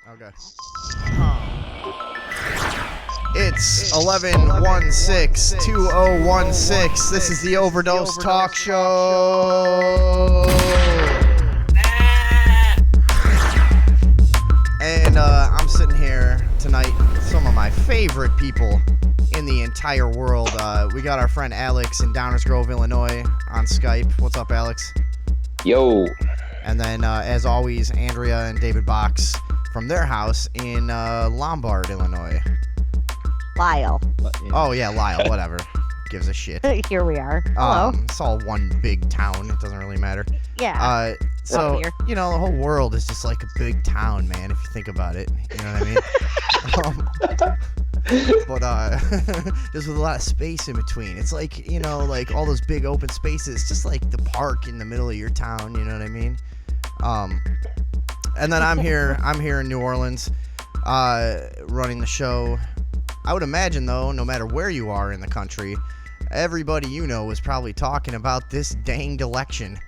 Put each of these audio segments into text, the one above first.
Okay. It's 11/16/2016. This is the Overdose Talk Show. And I'm sitting here tonight with some of my favorite people in the entire world. We got our friend Alex in Downers Grove, Illinois on Skype. What's up, Alex? Yo. And then, as always, Andrea and David Box from their house in Lombard, Illinois. Lyle. Oh, yeah, Lyle, whatever. Gives a shit. Here we are. Hello. It's all one big town. It doesn't really matter. Yeah. So, you know, the whole world is just like a big town, man, if you think about it. You know what I mean? But just with a lot of space in between. It's like, you know, like all those big open spaces, just like the park in the middle of your town, you know what I mean? And then I'm here in New Orleans, running the show. I would imagine, though, no matter where you are in the country, everybody you know is probably talking about this danged election.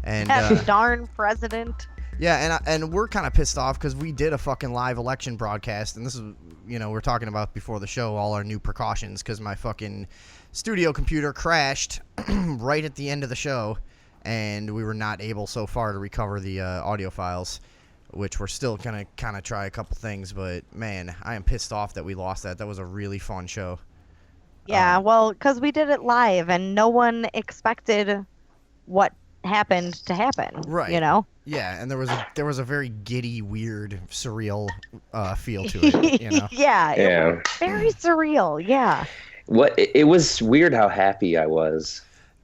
And that darn president. Yeah, and we're kind of pissed off because we did a fucking live election broadcast, and this is, you know, we're talking about before the show all our new precautions because my fucking studio computer crashed right at the end of the show, and we were not able so far to recover the audio files, which we're still gonna kind of try a couple things. But man, I am pissed off that we lost that. That was a really fun show. Yeah, well, because we did it live, and no one expected what happened to happen. Right. You know. Yeah, and there was a very giddy, weird, surreal feel to it. You know. Yeah. Very surreal. Yeah. It was weird how happy I was.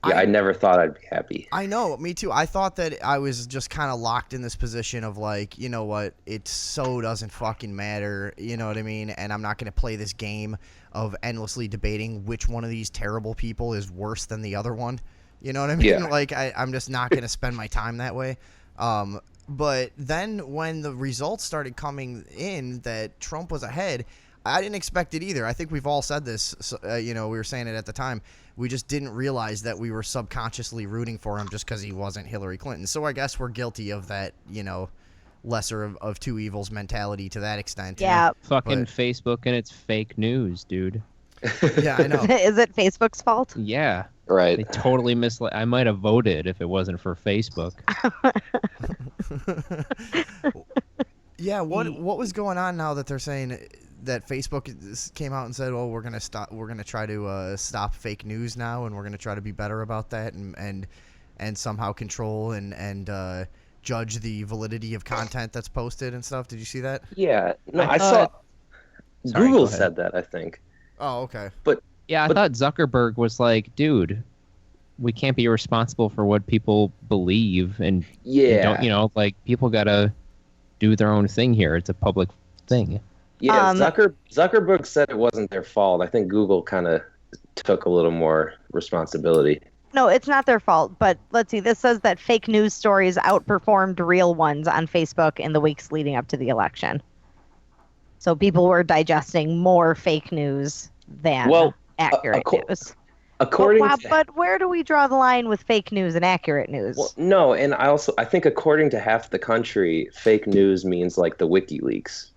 Yeah, I never thought I'd be happy. I know, me too. I thought that I was just kind of locked in this position of like, you know what, it so doesn't fucking matter, you know what I mean? And I'm not going to play this game of endlessly debating which one of these terrible people is worse than the other one. You know what I mean? Yeah. Like, I'm just not going to spend my time that way. But then when the results started coming in that Trump was ahead, I didn't expect it either. I think we've all said this, you know, we were saying it at the time. We just didn't realize that we were subconsciously rooting for him just because he wasn't Hillary Clinton. So I guess we're guilty of that, you know, lesser of two evils mentality to that extent. Yeah. Fucking Facebook and it's fake news, dude. Yeah, I know. Is it Facebook's fault? Yeah. Right. They totally misled. I might have voted if it wasn't for Facebook. Yeah, what was going on now that they're saying that Facebook came out and said, "Oh, we're gonna try to stop fake news now, and we're gonna try to be better about that, and somehow control and judge the validity of content that's posted and stuff." Did you see that? Yeah. No, I saw. Sorry, Google go ahead. said that, I think. Oh, okay. Yeah, I thought Zuckerberg was like, dude, we can't be responsible for what people believe, and Yeah. don't, you know, like people gotta do their own thing here. It's a public thing. Yeah, Zuckerberg said it wasn't their fault. I think Google kind of took a little more responsibility. No, it's not their fault. But let's see. This says that fake news stories outperformed real ones on Facebook in the weeks leading up to the election. So people were digesting more fake news than accurate news. But where do we draw the line with fake news and accurate news? Well, no, and I think according to half the country, fake news means like the WikiLeaks.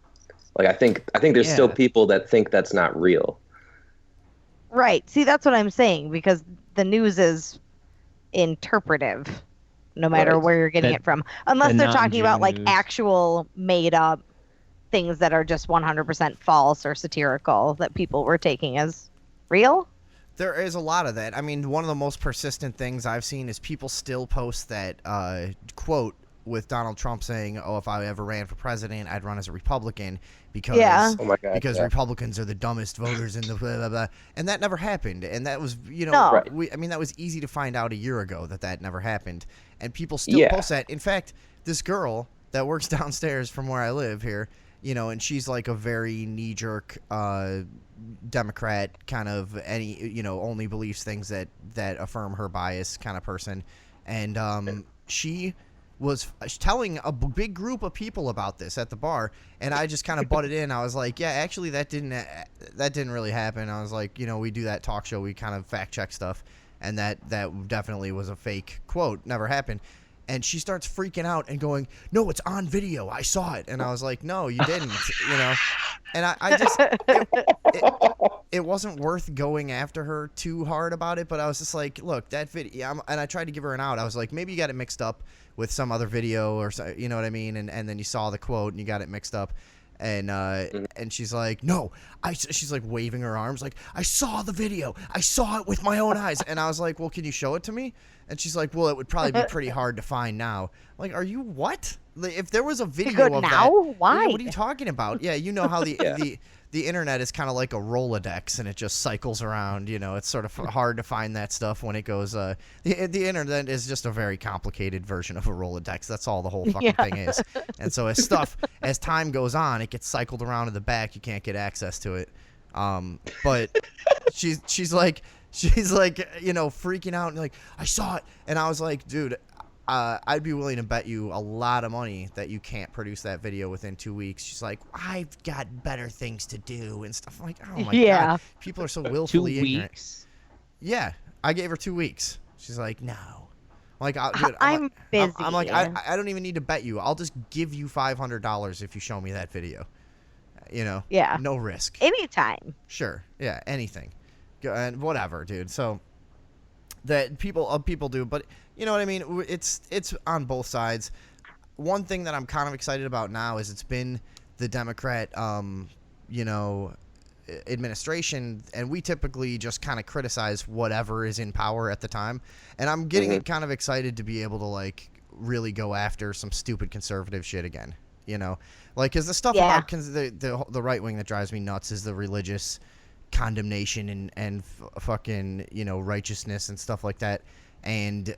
Like I think there's still people that think that's not real. Right. See, that's what I'm saying, because the news is interpretive, no matter where you're getting it from. Unless they're talking about like actual made up things that are just 100% false or satirical that people were taking as real. There is a lot of that. I mean, one of the most persistent things I've seen is people still post that quote with Donald Trump saying, "Oh, if I ever ran for president, I'd run as a Republican because Republicans are the dumbest voters in the blah, blah, blah." And that never happened. And that was, you know, that was easy to find out a year ago that never happened. And people still post that. In fact, this girl that works downstairs from where I live here, you know, and she's like a very knee-jerk Democrat kind of only believes things that affirm her bias kind of person. And she was telling a big group of people about this at the bar, and I just kind of butted in. I was like, yeah, actually that didn't really happen. I was like, you know, we do that talk show, we kind of fact check stuff, and that definitely was a fake quote, never happened. And she starts freaking out and going, "No, it's on video. I saw it." And I was like, "No, you didn't," you know. And I just, it wasn't worth going after her too hard about it. But I was just like, "Look, that video," and I tried to give her an out. I was like, "Maybe you got it mixed up with some other video or so, you know what I mean?" And then you saw the quote and you got it mixed up. And she's like, "No," she's like waving her arms like, "I saw the video. I saw it with my own eyes." And I was like, "Well, can you show it to me?" And she's like, "Well, it would probably be pretty hard to find now." I'm like, are you what? Like, if there was a video of now? that, Why? what are you talking about? Yeah, you know how the internet is kind of like a Rolodex, and it just cycles around. You know, it's sort of hard to find that stuff when it goes. The internet is just a very complicated version of a Rolodex. That's all the whole fucking thing is. And so as time goes on, it gets cycled around in the back. You can't get access to it. But she's like, you know, freaking out and like, "I saw it," and I was like, "Dude, I'd be willing to bet you a lot of money that you can't produce that video within 2 weeks." She's like, "I've got better things to do and stuff." I'm like, "Oh my god, people are so willfully 2 ignorant." weeks. Yeah, I gave her 2 weeks. She's like, "No." Like, dude, I'm busy. I'm like, I don't even need to bet you. I'll just give you $500 if you show me that video. You know, Yeah. no risk. Anytime. Sure, yeah, anything, and whatever, dude. So that people do, but you know what I mean. It's on both sides. One thing that I'm kind of excited about now is it's been the Democrat, you know, administration, and we typically just kind of criticize whatever is in power at the time. And I'm getting kind of excited to be able to like really go after some stupid conservative shit again. You know, like, because the stuff about the right wing that drives me nuts is the religious condemnation and fucking, you know, righteousness and stuff like that, and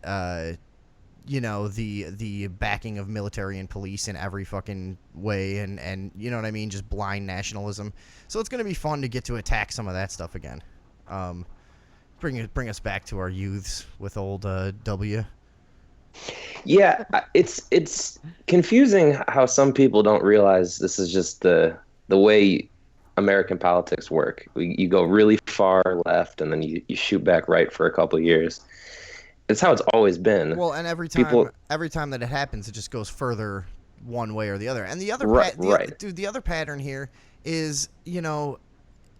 you know, the backing of military and police in every fucking way, and you know what I mean, just blind nationalism. So it's gonna be fun to get to attack some of that stuff again. Bring us back to our youths with old W. Yeah, it's confusing how some people don't realize this is just the way American politics work. You go really far left and then you shoot back right for a couple of years. It's how it's always been. Well, and every time that it happens, it just goes further one way or the other. And the other the other pattern here is, you know,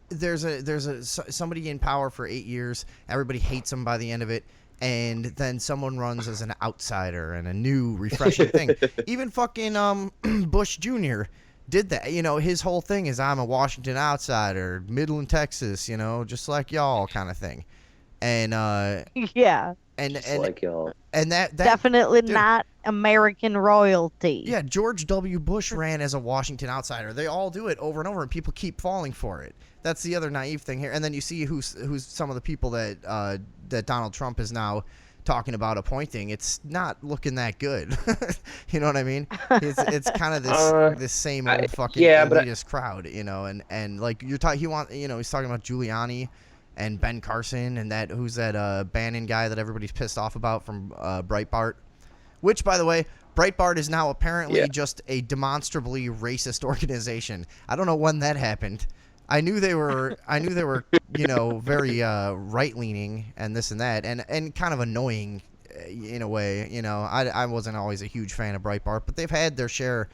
there's somebody in power for 8 years. Everybody hates them by the end of it. And then someone runs as an outsider and a new, refreshing thing. Even fucking Bush Jr. did that. You know, his whole thing is, "I'm a Washington outsider, Midland, Texas, you know, just like y'all," kind of thing. And Yeah. and like y'all. And that Definitely dude, not American royalty. Yeah, George W. Bush ran as a Washington outsider. They all do it over and over, and people keep falling for it. That's the other naive thing here. And then you see who's some of the people that that Donald Trump is now talking about appointing. It's not looking that good. You know what I mean? It's kind of this same old fucking elitist crowd, you know. And like he's talking about Giuliani and Ben Carson and who's that Bannon guy that everybody's pissed off about from Breitbart. Which, by the way, Breitbart is now apparently just a demonstrably racist organization. I don't know when that happened. I knew they were, you know, very right-leaning and this and that, and kind of annoying in a way. You know, I wasn't always a huge fan of Breitbart, but they've had their share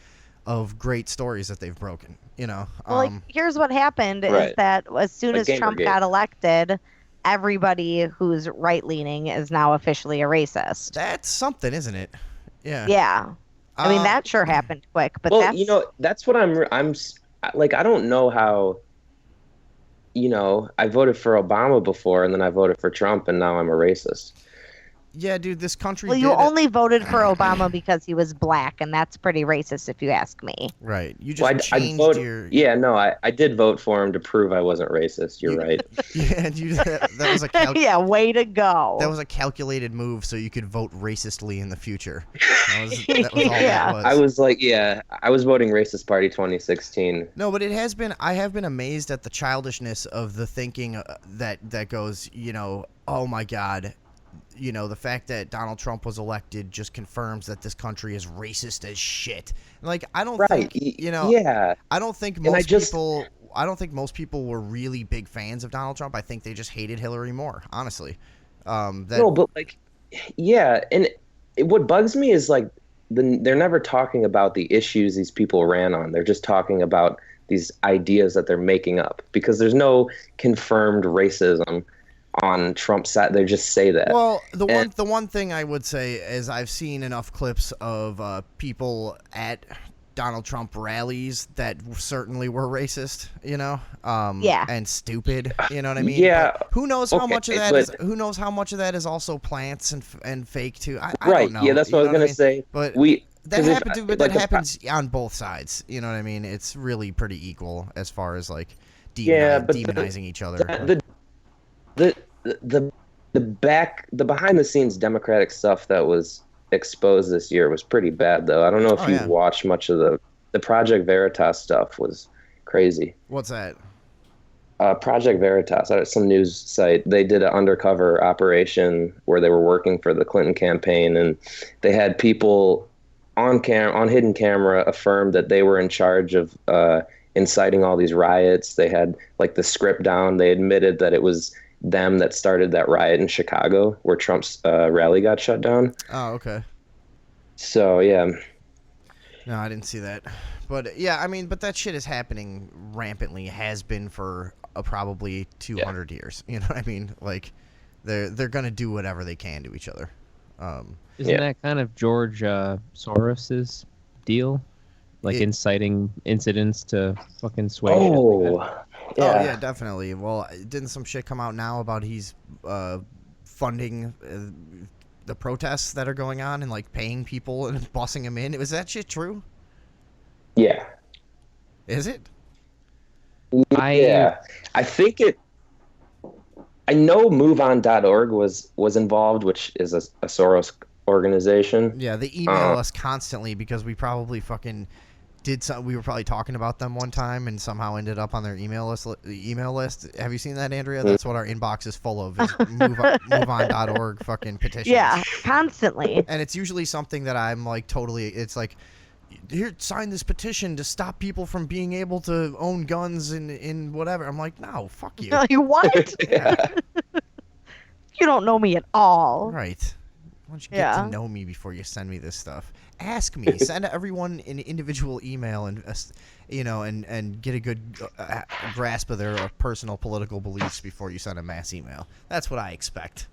of great stories that they've broken. You know, well, like, here's what happened is that as soon as Trump got elected, everybody who's right-leaning is now officially a racist. That's something, isn't it? Yeah. Yeah. I mean, that sure happened quick, but you know, that's what I'm like. I don't know how. You know, I voted for Obama before, and then I voted for Trump, and now I'm a racist. Yeah, dude, this country. Well, you only voted for Obama because he was black, and that's pretty racist, if you ask me. Right. You just changed your. Yeah, no, I did vote for him to prove I wasn't racist. You're right. Yeah, that was a yeah, way to go. That was a calculated move so you could vote racistly in the future. That was all that was. I was like, I was voting Racist Party 2016. No, but I have been amazed at the childishness of the thinking that goes, you know, oh my God. You know, the fact that Donald Trump was elected just confirms that this country is racist as shit. Like, I don't think, you know, I don't think most people were really big fans of Donald Trump. I think they just hated Hillary more, honestly. No, but like, yeah, and what bugs me is like they're never talking about the issues these people ran on. They're just talking about these ideas that they're making up because there's no confirmed racism on Trump's side. They just say that. Well, the one thing I would say is I've seen enough clips of people at Donald Trump rallies that certainly were racist, Yeah. and stupid, you know what I mean? Yeah. But who knows how much of that but- who knows how much of that is also plants and fake too? I Right. don't know. Yeah, that's what I was You know gonna say. But That that happens on both sides. You know what I mean? It's really pretty equal as far as like demonizing each other. The behind the scenes Democratic stuff that was exposed this year was pretty bad though. I don't know if you watched much of the Project Veritas stuff was crazy. What's that? Project Veritas, some news site, they did an undercover operation where they were working for the Clinton campaign, and they had people on hidden camera affirm that they were in charge of inciting all these riots. They had like the script down. They admitted that it was them that started that riot in Chicago where Trump's rally got shut down. Oh, okay. So, yeah. No, I didn't see that. But, yeah, I mean, but that shit is happening rampantly, has been for probably 200 years. You know what I mean? Like, they're going to do whatever they can to each other. Isn't that kind of George Soros's deal? Like inciting incidents to fucking sway shit like that? Yeah. Oh, yeah, definitely. Well, didn't some shit come out now about he's funding the protests that are going on and, like, paying people and bussing them in? Was that shit true? Yeah. Is it? Yeah. I think I know MoveOn.org was involved, which is a Soros organization. Yeah, they email us constantly because we probably fucking did something. We were probably talking about them one time and somehow ended up on their email list. Have you seen that, Andrea? That's what our inbox is full of. Is MoveOn.org fucking petitions. Yeah, constantly. And it's usually something that I'm like totally. It's like, here, sign this petition to stop people from being able to own guns in whatever. I'm like, no, fuck you. You what? Yeah. You don't know me at all. Right. Why don't you get to know me before you send me this stuff? Ask me. Send everyone an individual email and and get a good grasp of their personal political beliefs before you send a mass email. That's what I expect.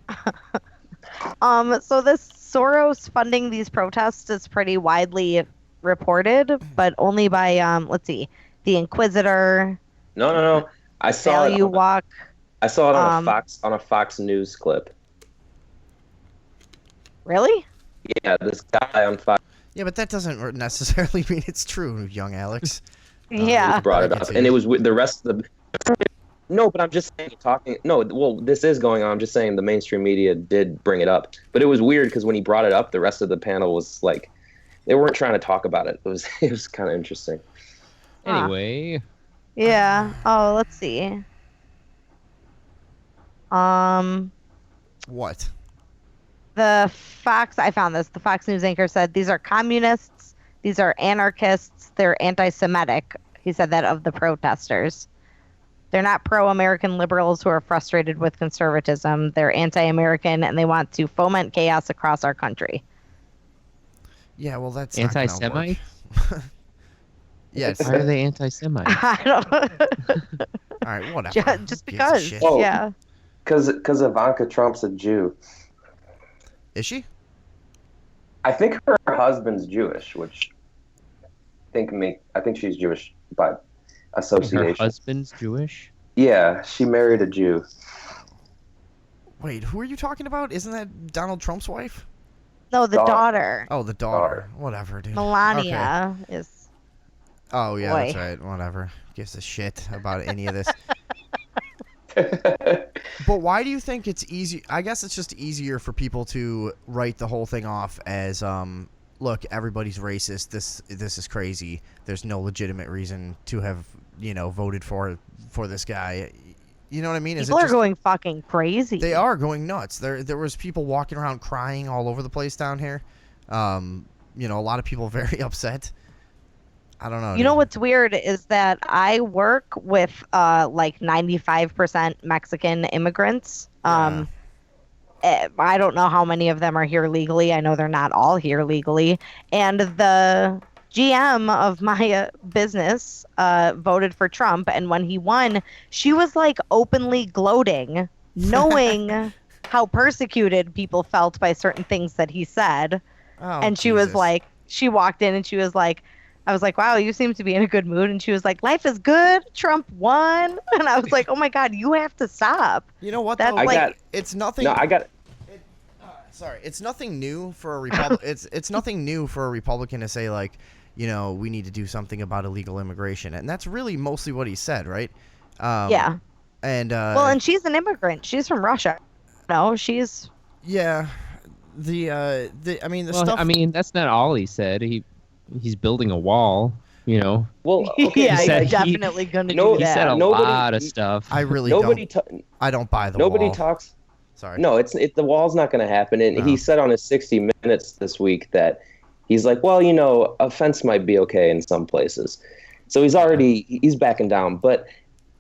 So this Soros funding these protests is pretty widely reported, but only by let's see, the Inquisitor. No. I saw Value Walk. I saw it on a Fox News clip. Really? Yeah, this guy on Fox. Yeah, but that doesn't necessarily mean it's true, young Alex. Yeah. Brought it up, and it was with the rest of the. No, but I'm just saying, this is going on. I'm just saying the mainstream media did bring it up, but it was weird because when he brought it up, the rest of the panel was like, they weren't trying to talk about it. It was kind of interesting. Anyway. Yeah. Oh, let's see. What? The Fox News anchor said, these are communists, these are anarchists, they're anti-Semitic. He said that of the protesters. They're not pro-American liberals who are frustrated with conservatism. They're anti-American and they want to foment chaos across our country. Yeah, well, that's anti-Semite. Yeah. Why are they anti-Semite? I don't. All right, whatever. Just because. Oh, yeah. Because Ivanka Trump's a Jew. Is she? I think her husband's Jewish, which I think she's Jewish by association. Her husband's Jewish? Yeah, she married a Jew. Wait, who are you talking about? Isn't that Donald Trump's wife? No, the daughter. Oh, the daughter. Whatever, dude. Melania is. Oh, yeah, Boy. that's right. Whatever. Gives a shit about any of this. But why do you think it's easy? I guess it's just easier for people to write the whole thing off as, look, everybody's racist. This is crazy. There's no legitimate reason to have, voted for this guguy. You know what I mean? People are going fucking crazy. They are going nuts. There was people walking around crying all over the place down here. A lot of people very upset. I don't know. You know what's weird is that I work with like 95% Mexican immigrants. And I don't know how many of them are here legally. I know they're not all here legally. And the GM of my business voted for Trump. And when he won, she was like openly gloating, knowing how persecuted people felt by certain things that he said. Oh, and she Jesus. was like, she walked in and she was like, I was like, wow, you seem to be in a good mood. And she was like, life is good. Trump won. And I was like, oh my God, you have to stop. You know what? That's Though? like, It's nothing. No, I got. Sorry, it's nothing new for a Republican. it's nothing new for a Republican to say like, you know, we need to do something about illegal immigration, and that's really mostly what he said, right? yeah. And Well, and she's an immigrant. She's from Russia. No, she's. yeah, the I mean the Well, stuff. I mean, that's not all he said. He's building a wall, you know. Well, okay, yeah, said he's he- definitely going to No, do He said that. a Nobody- lot of stuff. I really nobody. don't. I don't buy the Nobody wall. talks. Sorry. No, the wall's not going to happen. And No. he said on his 60 Minutes this week that he's like, well, you know, a fence might be okay in some places. So he's backing down. But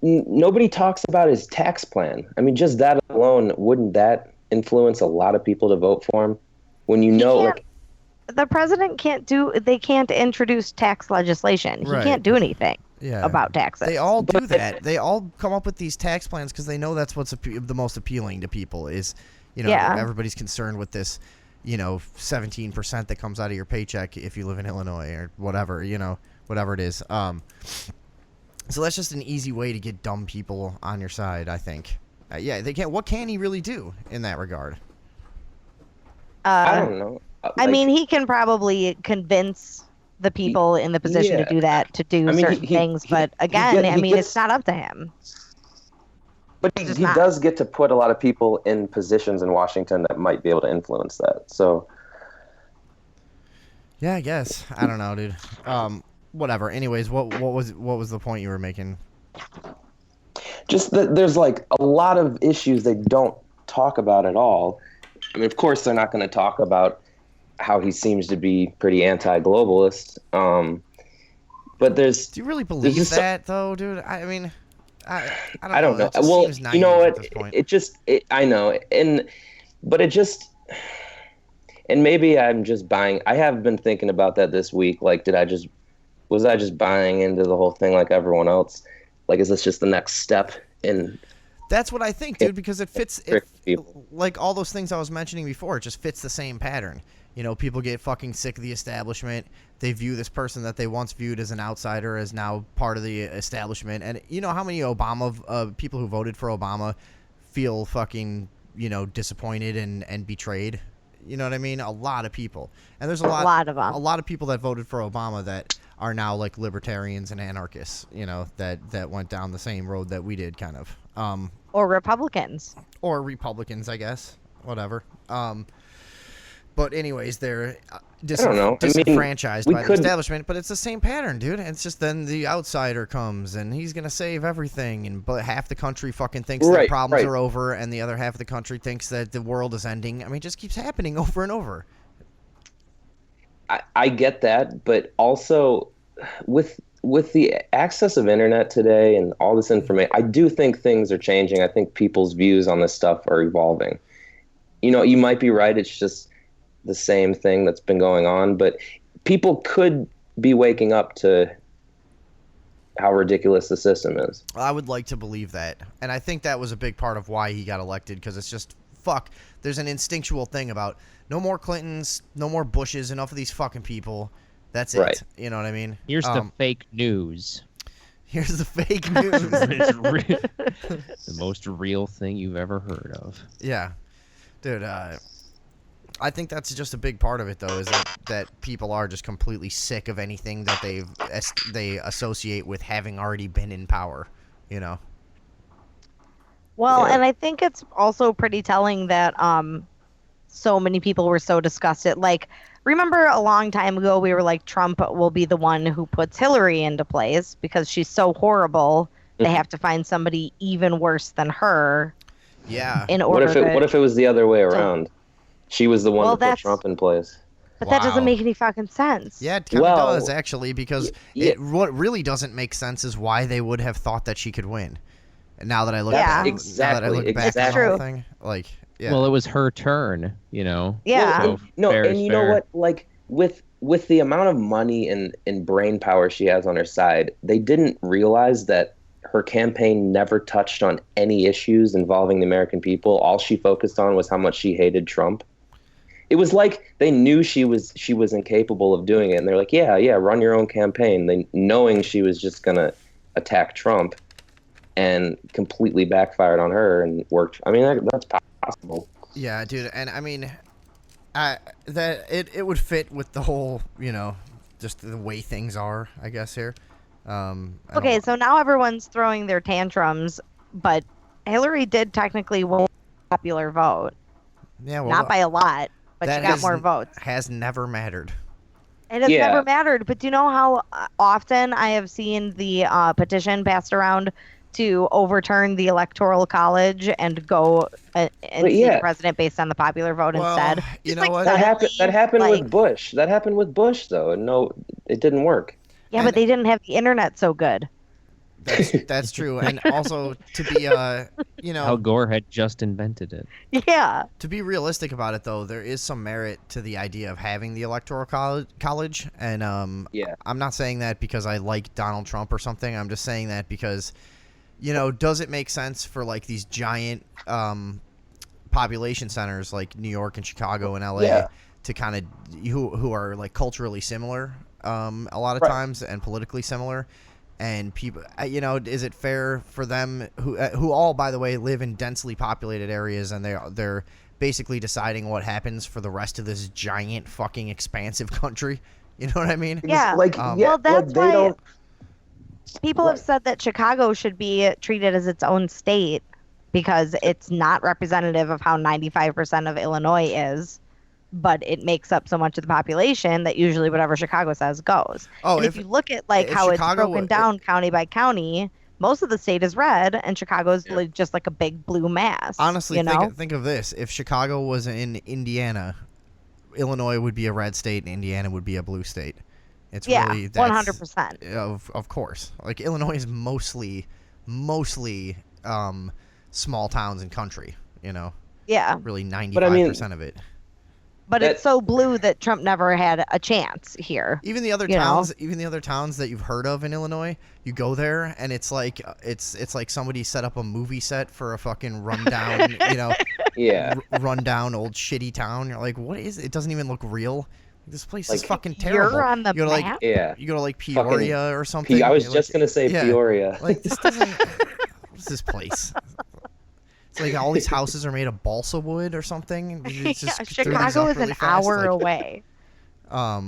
nobody talks about his tax plan. I mean, just that alone, wouldn't that influence a lot of people to vote for him? When you know, can't- like, The president they can't introduce tax legislation. He Right. can't do anything Yeah. about taxes. They all do that. They all come up with these tax plans because they know that's what's the most appealing to people is, you know, Yeah. everybody's concerned with this, you know, 17% that comes out of your paycheck if you live in Illinois or whatever, you know, whatever it is. So that's just an easy way to get dumb people on your side, I think. Yeah, they can't. What can he really do in that regard? I don't know. I mean, he can probably convince the people in the position yeah. to do that, to do I mean, certain things. But again, he I mean, gets- it's not up to him. But Just he not. does get to put a lot of people in positions in Washington that might be able to influence that. So, Yeah, I guess. I don't know, dude. Whatever. Anyways, what was the point you were making? just that there's like a lot of issues they don't talk about at all. I mean, of course, they're not going to talk about how he seems to be pretty anti-globalist. But there's, Do you really believe just that, though, dude? I mean, I I don't know. It just Well, seems you know naive at what? this point. I know, but it just, and maybe I'm just buying. I have been thinking about that this week. Like, was I just buying into the whole thing like everyone else? Like, is this just the next step in? That's what I think, dude, because it fits. Trick people. Like all those things I was mentioning before, it just fits the same pattern. You know, people get fucking sick of the establishment. They view this person that they once viewed as an outsider as now part of the establishment. And you know how many people who voted for Obama feel fucking, you know, disappointed and betrayed? You know what I mean? A lot of people. And there's a lot of them. A lot of people that voted for Obama that are now like libertarians and anarchists, you know, that went down the same road that we did, kind of. Or Republicans. Or Republicans, I guess. Whatever. But anyways, they're don't know. I mean, disenfranchised we by the could- establishment. But it's the same pattern, dude. It's just then the outsider comes and he's gonna save everything, but half the country fucking thinks their Right, problems right. are over, and the other half of the country thinks that the world is ending. I mean, it just keeps happening over and over. I get that, but also with the access of internet today and all this information, I do think things are changing. I think people's views on this stuff are evolving. You know, you might be right. It's just the same thing that's been going on, but people could be waking up to how ridiculous the system is. I would like to believe that, and I think that was a big part of why he got elected, because it's just fuck. There's an instinctual thing about no more Clintons, no more Bushes, enough of these fucking people. That's it. Right. You know what I mean? Here's the fake news. Here's the fake news. It's the most real thing you've ever heard of. Yeah, dude. I think that's just a big part of it, though, is that people are just completely sick of anything that they associate with having already been in power. You know. Well, Yeah. and I think it's also pretty telling that so many people were so disgusted. Like, remember a long time ago we were like, Trump will be the one who puts Hillary into place because she's so horrible. They have to find somebody even worse than her Yeah. in What order if it was the other way around? She was the one Well, that put that's- Trump in place. But that Wow. doesn't make any fucking sense. Yeah, it kind of Well, does, actually, because yeah. what really doesn't make sense is why they would have thought that she could win. And now that I look Yeah. back, now that I Exactly, look back exactly. at the whole True. thing, like, Yeah. Well, it was her turn, you know. Yeah. Well, and you know what? Like with the amount of money and brain power she has on her side, they didn't realize that her campaign never touched on any issues involving the American people. All she focused on was how much she hated Trump. It was like they knew she was incapable of doing it, and they're like, yeah, run your own campaign. They knowing she was just gonna attack Trump, and completely backfired on her and worked. I mean, that's possible. Yeah, dude, and I mean, it would fit with the whole, just the way things are, I guess here. Okay, so now everyone's throwing their tantrums, but Hillary did technically win the popular vote. Yeah, well, not by a lot, but she got more votes. Has never mattered. It has never mattered, but do you know how often I have seen the petition passed around to overturn the Electoral College and go and see the president based on the popular vote instead? You know what? That happened with Bush. That happened with Bush, though, and no, it didn't work. Yeah, but they didn't have the internet so good. That's true, and also to be Al Gore had just invented it. Yeah. To be realistic about it, though, there is some merit to the idea of having the Electoral College, and I'm not saying that because I like Donald Trump or something. I'm just saying that because, does it make sense for like these giant population centers like New York and Chicago and LA to kind of who are like culturally similar a lot of times and politically similar? And people, is it fair for them who all, by the way, live in densely populated areas, and they're basically deciding what happens for the rest of this giant fucking expansive country? You know what I mean? Yeah. Well, that's why people have said that Chicago should be treated as its own state because it's not representative of how 95% of Illinois is. But it makes up so much of the population that usually whatever Chicago says goes. Oh, and if you look at like how Chicago, it's broken down county by county, most of the state is red, and Chicago's just like a big blue mass. Honestly, think of this: if Chicago was in Indiana, Illinois would be a red state, and Indiana would be a blue state. It's really 100%. Of course, like Illinois is mostly small towns and country. Yeah. Really 95% of it. But it's so blue that Trump never had a chance here. Even the other towns that you've heard of in Illinois, you go there and it's like somebody set up a movie set for a fucking rundown, rundown old shitty town. You're like, what is it? It doesn't even look real. This place is fucking terrible. You're on the map? You go to like Peoria or something. I was just gonna say Peoria. Like this doesn't. What's this place? It's like all these houses are made of balsa wood or something. It's just Chicago is really an hour away. Or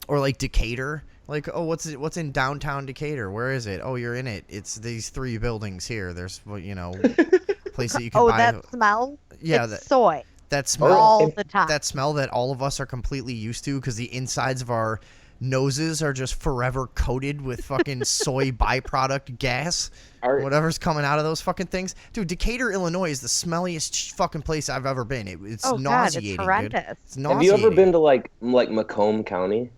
like Decatur. Like, oh, what's in downtown Decatur? Where is it? Oh, you're in it. It's these 3 buildings here. There's place that you can buy. Oh, that smell? Yeah, it's soy. That smell all the time. That smell that all of us are completely used to because the insides of our noses are just forever coated with fucking soy byproduct gas. Whatever's coming out of those fucking things. Dude, Decatur, Illinois is the smelliest fucking place I've ever been. It's nauseating, God, it's horrendous. dude. It's nauseating. Have you ever been to like Macomb County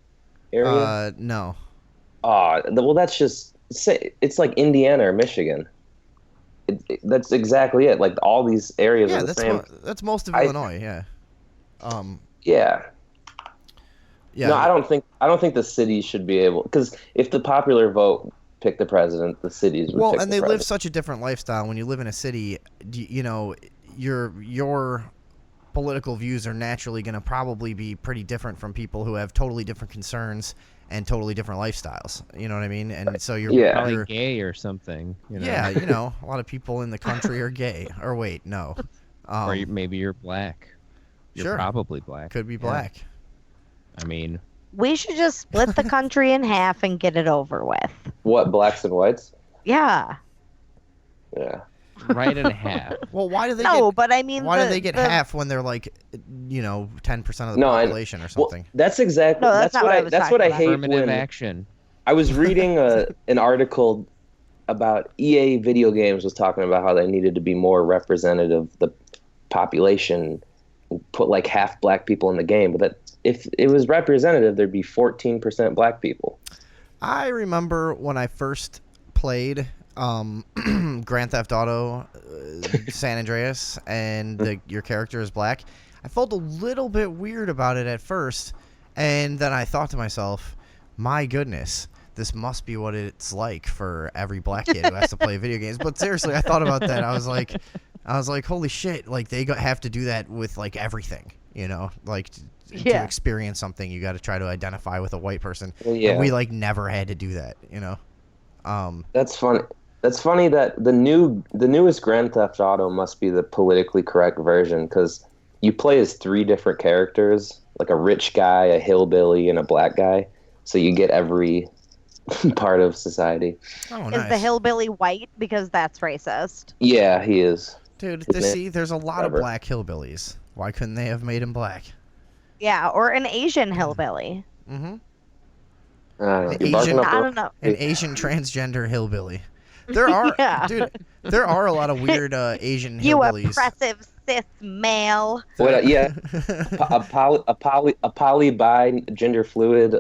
area? No. Well, that's just, it's like Indiana or Michigan. That's exactly it. Like all these areas are the same. That's most of Illinois, yeah. Yeah. No, I don't think the cities should be able, because if the popular vote picked the president, the cities would pick the president. Live such a different lifestyle. When you live in a city, your political views are naturally going to probably be pretty different from people who have totally different concerns and totally different lifestyles. You know what I mean? And so you're probably gay or something. Yeah, a lot of people in the country are gay. Or wait, no. Or maybe you're black. You're probably black. Could be black. I mean, we should just split the country in half and get it over with. What, blacks and whites? Yeah. Yeah. Right in half. Well, why do they but I mean, why do they get half when they're like, 10% of the population or something? Well, that's exactly. No, that's what I hate. Affirmative action. I was reading an article about EA video games was talking about how they needed to be more representative of the population, put like half black people in the game, but that if it was representative, there'd be 14% black people. I remember when I first played Grand Theft Auto, San Andreas, and your character is black, I felt a little bit weird about it at first, and then I thought to myself, my goodness, this must be what it's like for every black kid who has to play video games. But seriously, I thought about that. I was like, holy shit! Like they have to do that with like everything, you know, like to experience something, you got to try to identify with a white person. Yeah. And we like never had to do that, you know. That's funny. That's funny that the newest Grand Theft Auto must be the politically correct version, because you play as 3 different characters, like a rich guy, a hillbilly, and a black guy. So you get every part of society. Oh, nice. Is the hillbilly white? Because that's racist. Yeah, he is. Dude, there's a lot of black hillbillies. Why couldn't they have made him black? Yeah, or an Asian hillbilly. Mm-hmm. I don't know. An Asian transgender hillbilly. There are, dude. There are a lot of weird Asian You hillbillies. oppressive cis male. What? Yeah, a poly bi gender fluid.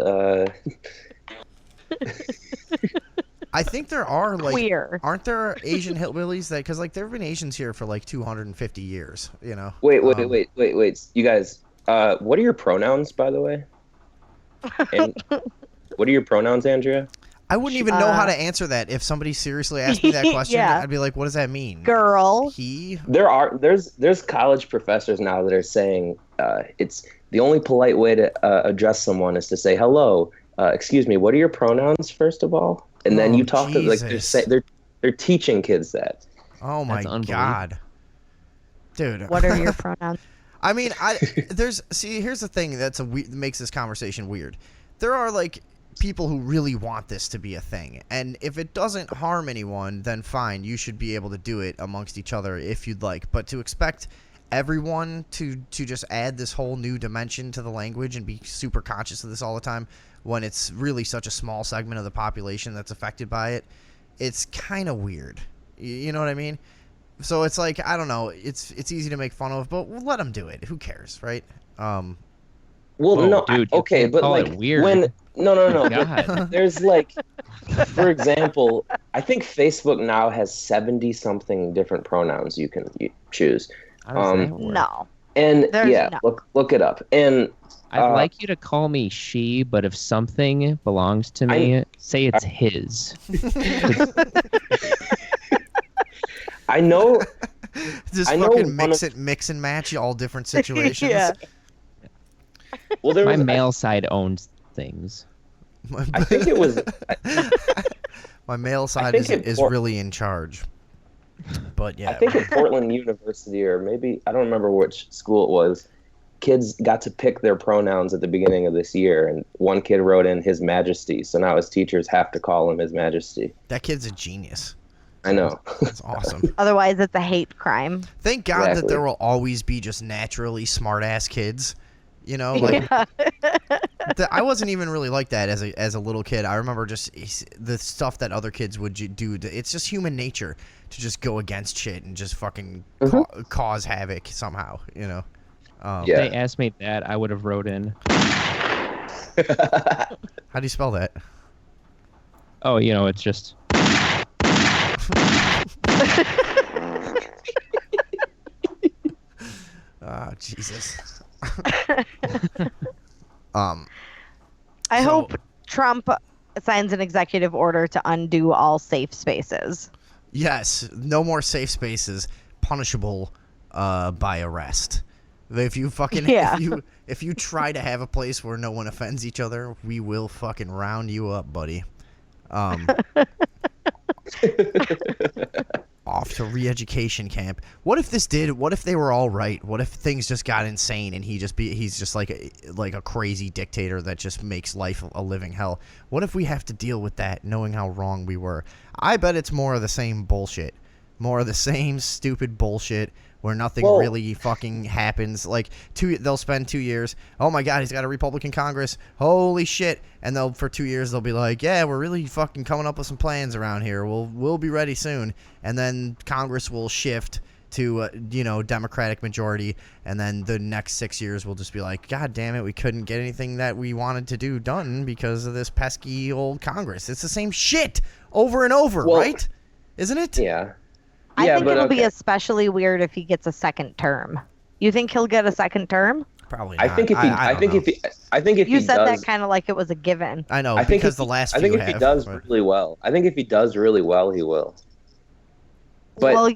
I think there are like Queer. Aren't there Asian hillbillies that because like there have been Asians here for like 250 years, you know? Wait, you guys. What are your pronouns, by the way? And what are your pronouns, Andrea? I wouldn't even know how to answer that if somebody seriously asked me that question. Yeah. I'd be like, what does that mean? Girl. There's college professors now that are saying it's the only polite way to address someone is to say hello. Excuse me, what are your pronouns first of all? And then you talk to like they're teaching kids that. Oh my god, dude! What are your pronouns? I mean, here's the thing that makes this conversation weird. There are like people who really want this to be a thing, and if it doesn't harm anyone, then fine, you should be able to do it amongst each other if you'd like. But to expect everyone to just add this whole new dimension to the language and be super conscious of this all the time, when it's really such a small segment of the population that's affected by it, it's kind of weird. You know what I mean? So it's like, I don't know, it's easy to make fun of, but we'll let them do it. Who cares, right? Well, no, dude, okay, but like weird. when no, God. there's like, for example, I think Facebook now has 70 something different pronouns you can choose. How does that work? No. And There's no. look it up. And I'd like you to call me she, but if something belongs to me, say it's his. I know. Just I know fucking mix and match all different situations. Yeah. Well, there My was, male side owns things. I think it was. My male side is really in charge. But yeah, I think at Portland University, or maybe I don't remember which school it was, kids got to pick their pronouns at the beginning of this year, and one kid wrote in His Majesty, so now his teachers have to call him His Majesty. that kid's a genius. I know. That's awesome. Otherwise, it's a hate crime. Thank God that Exactly. there will always be just naturally smart-ass kids. You know, like I wasn't even really like that as a little kid. I remember just the stuff that other kids would do. It's just human nature to just go against shit and just fucking cause havoc somehow. You know. If Yeah. they asked me that, I would have wrote in. How do you spell that? Oh, it's just. Oh, Jesus. I hope Trump signs an executive order to undo all safe spaces. Yes, no more safe spaces, punishable by arrest. If you fucking if you try to have a place where no one offends each other, we will fucking round you up, buddy. Off to re-education camp. What if they were all right? What if things just got insane and he's just like a crazy dictator that just makes life a living hell? What if we have to deal with that knowing how wrong we were? I bet it's more of the same bullshit. More of the same stupid bullshit where nothing really fucking happens. Like they'll spend 2 years. Oh my God, he's got a Republican Congress. Holy shit! And for 2 years they'll be like, yeah, we're really fucking coming up with some plans around here. We'll be ready soon. And then Congress will shift to Democratic majority, and then the next 6 years will just be like, God damn it, we couldn't get anything that we wanted to do done because of this pesky old Congress. It's the same shit over and over, right? isn't it? Yeah. I think but it'll be okay. especially weird if he gets a second term. You think he'll get a second term? Probably not. I think if he, I think if he, I think if You he said does, that kind of like it was a given. I know I think because if the he, last I think few if he have, does but- really well, I think if he does really well, he will. But Well,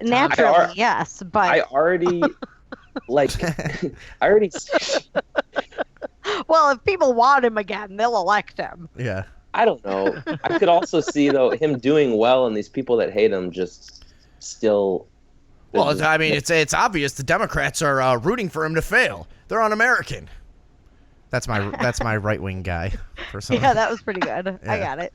naturally, yes, but I already, like, I already. well, if people want him again, they'll elect him. Yeah. I don't know. I could also see though him doing well, and these people that hate him just still. Well, I mean, it's obvious the Democrats are rooting for him to fail. They're un-American. That's my right-wing guy. Yeah, that was pretty good. Yeah. I got it.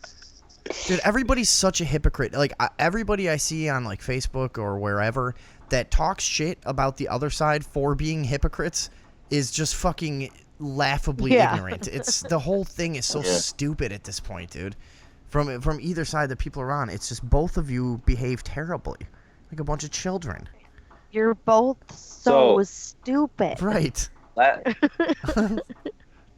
Dude, everybody's such a hypocrite. Like everybody I see on like Facebook or wherever that talks shit about the other side for being hypocrites is just fucking laughably ignorant. It's the whole thing is so stupid at this point, dude. From either side that people are on, it's just both of you behave terribly, like a bunch of children. You're both so stupid. Right.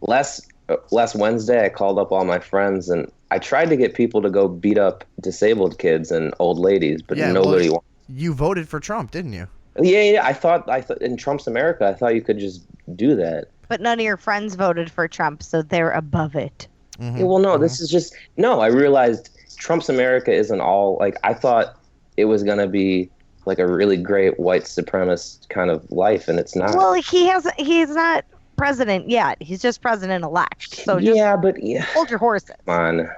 Last Wednesday, I called up all my friends and I tried to get people to go beat up disabled kids and old ladies, but nobody wanted. You voted for Trump, didn't you? Yeah. I thought in Trump's America, I thought you could just do that. But none of your friends voted for Trump, so they're above it. Mm-hmm. Yeah, well, no, this is just I realized Trump's America isn't all like I thought it was gonna be. Like a really great white supremacist kind of life, and it's not. Well, he's not president yet. He's just president-elect. So just hold your horses. Come on.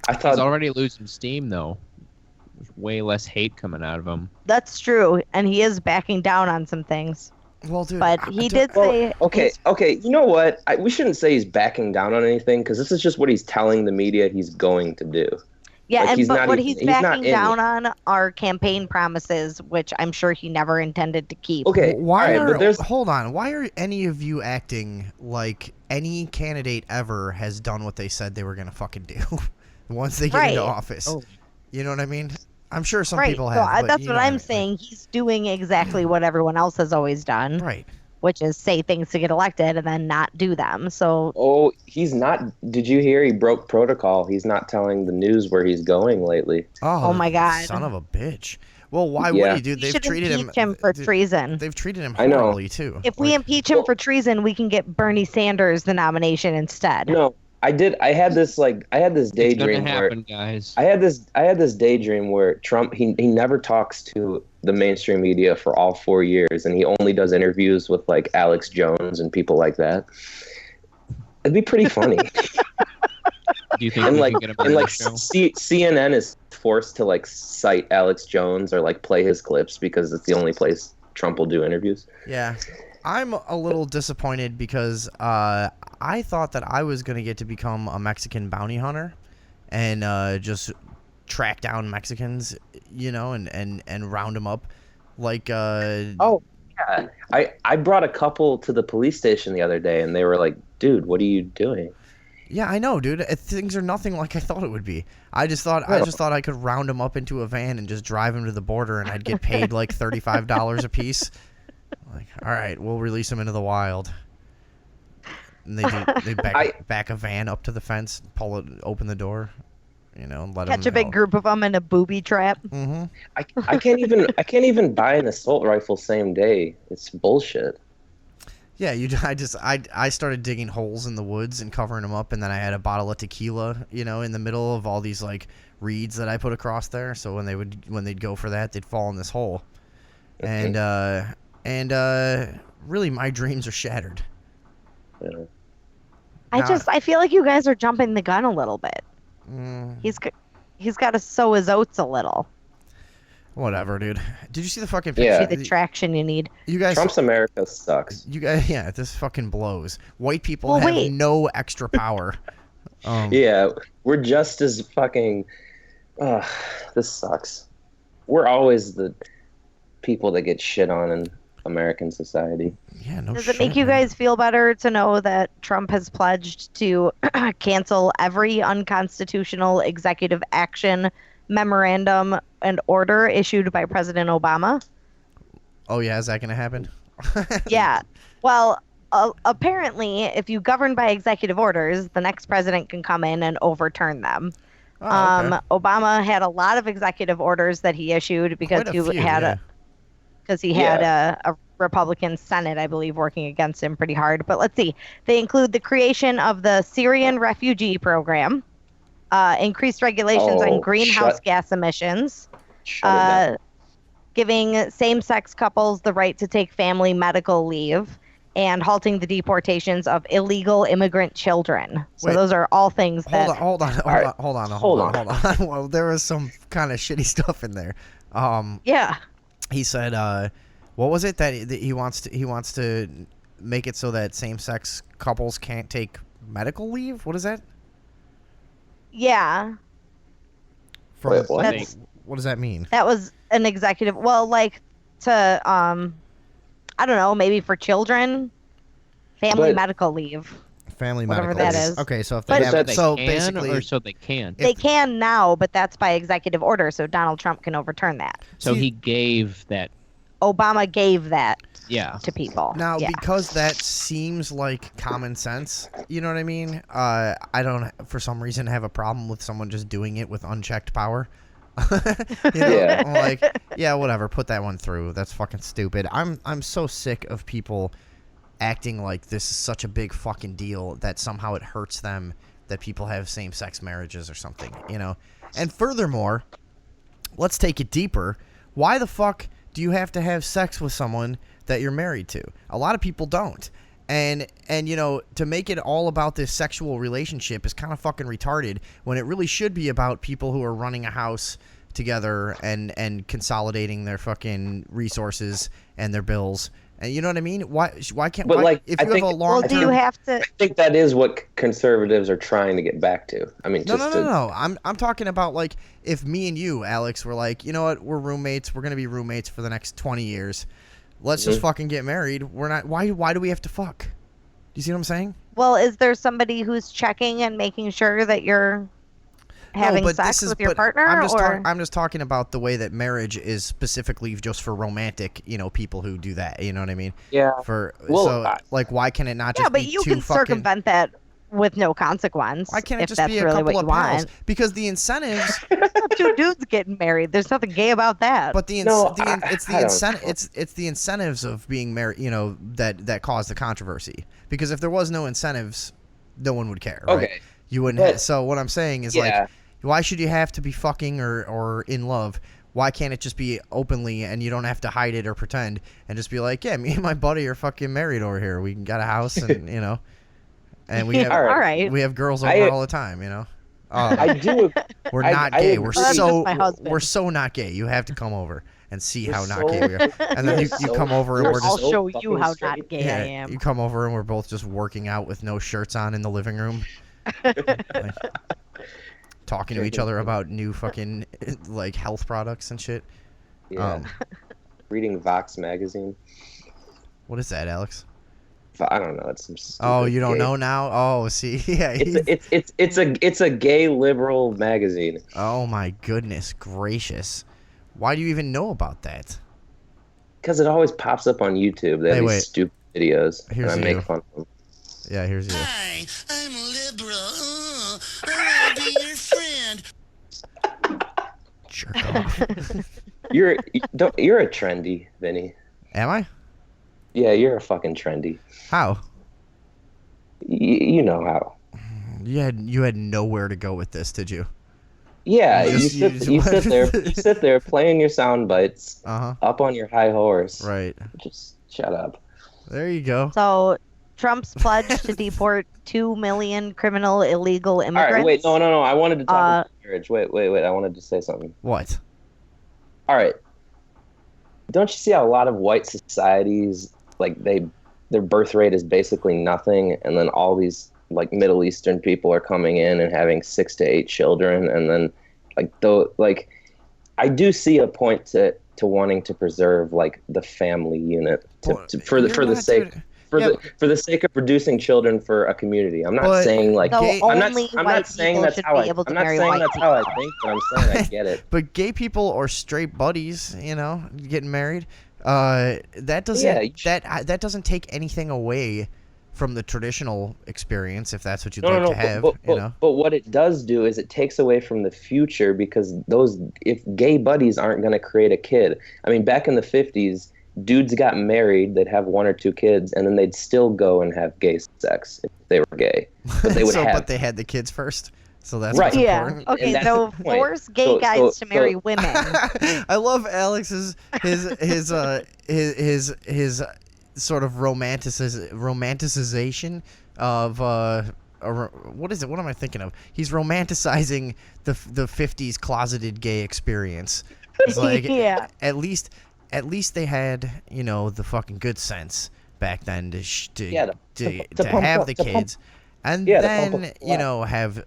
I thought he's already losing steam, though. There's way less hate coming out of him. That's true, and he is backing down on some things. Well, dude, but he did say. Okay. You know what? We shouldn't say he's backing down on anything because this is just what he's telling the media he's going to do. Yeah, like, but what he's backing down on are campaign promises, which I'm sure he never intended to keep. Okay, hold on. Why are any of you acting like any candidate ever has done what they said they were going to fucking do once they get into office? Oh. You know what I mean? I'm sure some people have. So that's what I'm saying. He's doing exactly what everyone else has always done. Right. Which is say things to get elected and then not do them. So. Oh, he's not. Did you hear he broke protocol? He's not telling the news where he's going lately. Oh my God. Son of a bitch. Well, why would he do? They've treated him for treason. They've treated him horribly too. If we impeach him for treason, we can get Bernie Sanders the nomination instead. No, I did. I had this daydream where guys. I had this daydream where Trump he never talks to the mainstream media for all 4 years, and he only does interviews with like Alex Jones and people like that. It'd be pretty funny. Do you think we can get him on the show? CNN is forced to like cite Alex Jones or like play his clips because it's the only place Trump will do interviews. Yeah. I'm a little disappointed because I thought that I was going to get to become a Mexican bounty hunter and just track down Mexicans, you know, and round them up. Like, oh, yeah. I brought a couple to the police station the other day and they were like, dude, what are you doing? Yeah, I know, dude. Things are nothing like I thought it would be. I just thought I could round them up into a van and just drive them to the border and I'd get paid like $35 a piece. Like, all right, we'll release them into the wild. And they back a van up to the fence, pull it, open the door, you know, and let them catch a big group of them in a booby trap. Mm-hmm. I can't even buy an assault rifle same day. It's bullshit. Yeah, I started digging holes in the woods and covering them up, and then I had a bottle of tequila, you know, in the middle of all these like reeds that I put across there. So when they'd go for that, they'd fall in this hole, and really my dreams are shattered. Yeah. I feel like you guys are jumping the gun a little bit. He's got to sow his oats a little. Whatever, dude. Did you see the fucking picture? See the traction you need. You guys, Trump's America sucks. You guys, yeah, this fucking blows. White people have no extra power. Yeah, we're just as fucking. This sucks. We're always the people that get shit on in American society. Yeah, no. Does it make you guys feel better to know that Trump has pledged to cancel every unconstitutional executive action, memorandum, and order issued by President Obama? Oh yeah, is that gonna happen? Yeah. Well, apparently, if you govern by executive orders, the next president can come in and overturn them. Oh, okay. Obama had a lot of executive orders that he issued because Quite a he few, had yeah. a Republican Senate, I believe, working against him pretty hard. But let's see. They include the creation of the Syrian refugee program, increased regulations on greenhouse gas emissions, Shut it down. giving same-sex couples the right to take family medical leave, and halting the deportations of illegal immigrant children. So Wait. those are all things that... Hold on. Well, there was some kind of shitty stuff in there. Yeah. He said, what was it that he wants to make it so that same-sex couples can't take medical leave? What is that? Yeah. Wait, what? What does that mean? That was an executive... Well, like, to... I don't know, maybe for children, family medical leave. Family whatever medical that leave. is. Okay, so if But- they have, They so can, basically, or so they can. They can now, but that's by executive order, so Donald Trump can overturn that. So See- he gave that. Obama gave that Yeah. to people. now yeah. because that seems like common sense, you know what I mean? I don't, for some reason, have a problem with someone just doing it with unchecked power. You know? Yeah. I'm like, yeah, whatever, put that one through. That's fucking stupid. I'm so sick of people acting like this is such a big fucking deal that somehow it hurts them that people have same-sex marriages or something, you know? And furthermore, let's take it deeper. Why the fuck do you have to have sex with someone that you're married to? A lot of people don't. And you know, to make it all about this sexual relationship is kind of fucking retarded when it really should be about people who are running a house together and consolidating their fucking resources and their bills. And you know what I mean? Why can't? But, why, like, if I you have think- a long Well, do you have to... I think that is what conservatives are trying to get back to. I mean, No. I'm talking about, like, if me and you, Alex, were like, you know what, we're roommates. We're gonna be roommates for the next 20 years. Let's just fucking get married. We're not. Why do we have to fuck? Do you see what I'm saying? Well, is there somebody who's checking and making sure that you're having sex with your partner? I'm just talking about the way that marriage is specifically just for romantic, you know, people who do that. You know what I mean? Yeah. Like, why can it not just Yeah, but be you two can fucking? circumvent that with no consequence. Why can't it if just that's be a really couple what of you pals? want? Because the incentives. Two dudes getting married. There's nothing gay about that. But it's the incentives of being married, you know, that cause the controversy. Because if there was no incentives, no one would care, right? Okay. You wouldn't. So what I'm saying is, Yeah. like, why should you have to be fucking or in love? Why can't it just be openly and you don't have to hide it or pretend and just be like, yeah, me and my buddy are fucking married over here. We got a house and you know, and we have all right. we have girls over all the time, you know. I do. We're not gay. We're Well, that's just my husband. we're so not gay. You have to come over and see We're how not so- gay we are. And then you so- come over and we're we're I'll just show you fucking how straight. not gay I am. you come over and we're both just working out with no shirts on in the living room. Like, talking to each other about new fucking like health products and shit. Yeah. Reading Vox magazine. What is that, Alex? I don't know. It's some stupid Oh, you don't gay- know now? Oh, see, yeah. It's a gay liberal magazine. Oh my goodness gracious! Why do you even know about that? Because it always pops up on YouTube. They have Hey, these wait. stupid videos, Here's and I you. make fun of them. Yeah, here's you. Hi, I'm liberal. I want to be your friend. Jerk off. You're a trendy, Vinny. Am I? Yeah, you're a fucking trendy. How? You know how. You had nowhere to go with this, did you? Yeah, You just- you sit there playing your sound bites Uh-huh. up on your high horse. Right. Just shut up. There you go. So Trump's pledge to deport 2 million criminal illegal All immigrants. right, wait, no. I wanted to talk about marriage. Wait. I wanted to say something. What? All right. Don't you see how a lot of white societies, like, their birth rate is basically nothing, and then all these like Middle Eastern people are coming in and having 6 to 8 children, and then I do see a point to wanting to preserve like the family unit for the sake of producing children for a community. I'm not But- saying like So I'm not only I'm white not saying people that's should how be able to I'm not marry saying white that's how I think, but I'm saying I get it. But gay people or straight buddies, you know, getting married, that doesn't Yeah, that doesn't take anything away from the traditional experience, if that's what you'd No, like no, to no. have. But what it does do is it takes away from the future, because if gay buddies aren't going to create a kid. I mean, back in the 50s, dudes got married, they'd have 1 or 2 kids, and then they'd still go and have gay sex if they were gay. But they would But they had the kids first. So that's Right. what's Yeah. important. Okay. And that's So the point. force gay guys to marry women. I love Alex's his sort of romanticization of what is it? What am I thinking of? He's romanticizing the 50s closeted gay experience. It's like Yeah. at least they had, you know, the fucking good sense back then to pump have up- the to pump- kids. And Yeah, to pump then, up the you know, have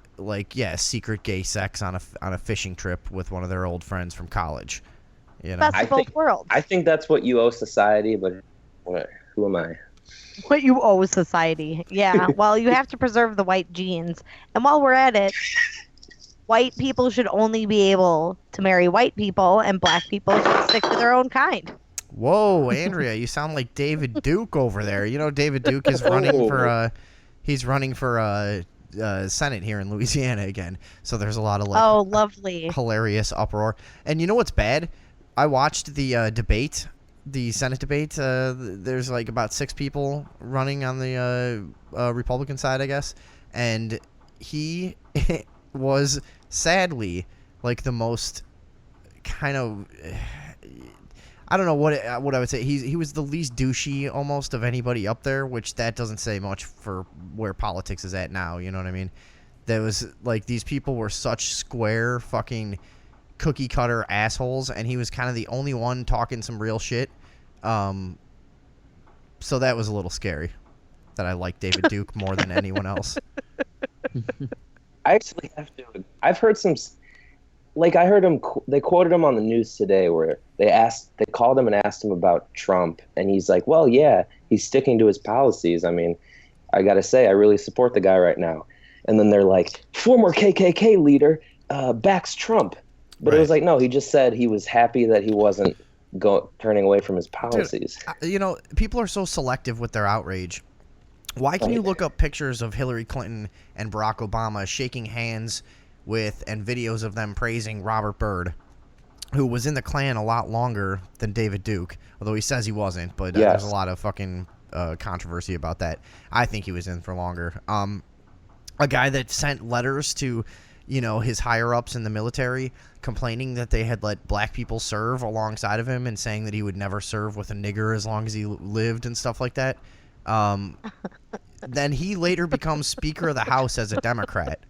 secret gay sex on a fishing trip with one of their old friends from college. You know, Best of both worlds. I think that's what you owe society, but who am I? What you owe society. Yeah. Well, you have to preserve the white genes. And while we're at it, white people should only be able to marry white people, and black people should stick to their own kind. whoa, Andrea, you sound like David Duke over there. You know, David Duke is running for Senate here in Louisiana again. So there's a lot of Oh, lovely. hilarious uproar. And you know what's bad? I watched the debate, the Senate debate. There's like about 6 people running on the Republican side, I guess. And he was sadly like the most kind of... I don't know what I would say. He was the least douchey almost of anybody up there, which that doesn't say much for where politics is at now. You know what I mean? There was like these people were such square fucking cookie cutter assholes, and he was kind of the only one talking some real shit. So that was a little scary. That I like David Duke more than anyone else. I actually have to. I've heard some. Like I heard him, they quoted him on the news today where they called him and asked him about Trump, and he's like, well, yeah, he's sticking to his policies. I mean, I gotta say, I really support the guy right now. And then they're like, former KKK leader backs Trump. But Right. It was like, no, he just said he was happy that he wasn't turning away from his policies. Dude, you know, people are so selective with their outrage. Why can you look up pictures of Hillary Clinton and Barack Obama shaking hands with and videos of them praising Robert Byrd, who was in the Klan a lot longer than David Duke, although he says he wasn't, but Yes. there's a lot of fucking controversy about that. I think he was in for longer. A guy that sent letters to, you know, his higher-ups in the military complaining that they had let black people serve alongside of him and saying that he would never serve with a nigger as long as he lived and stuff like that. Then he later becomes Speaker of the House as a Democrat.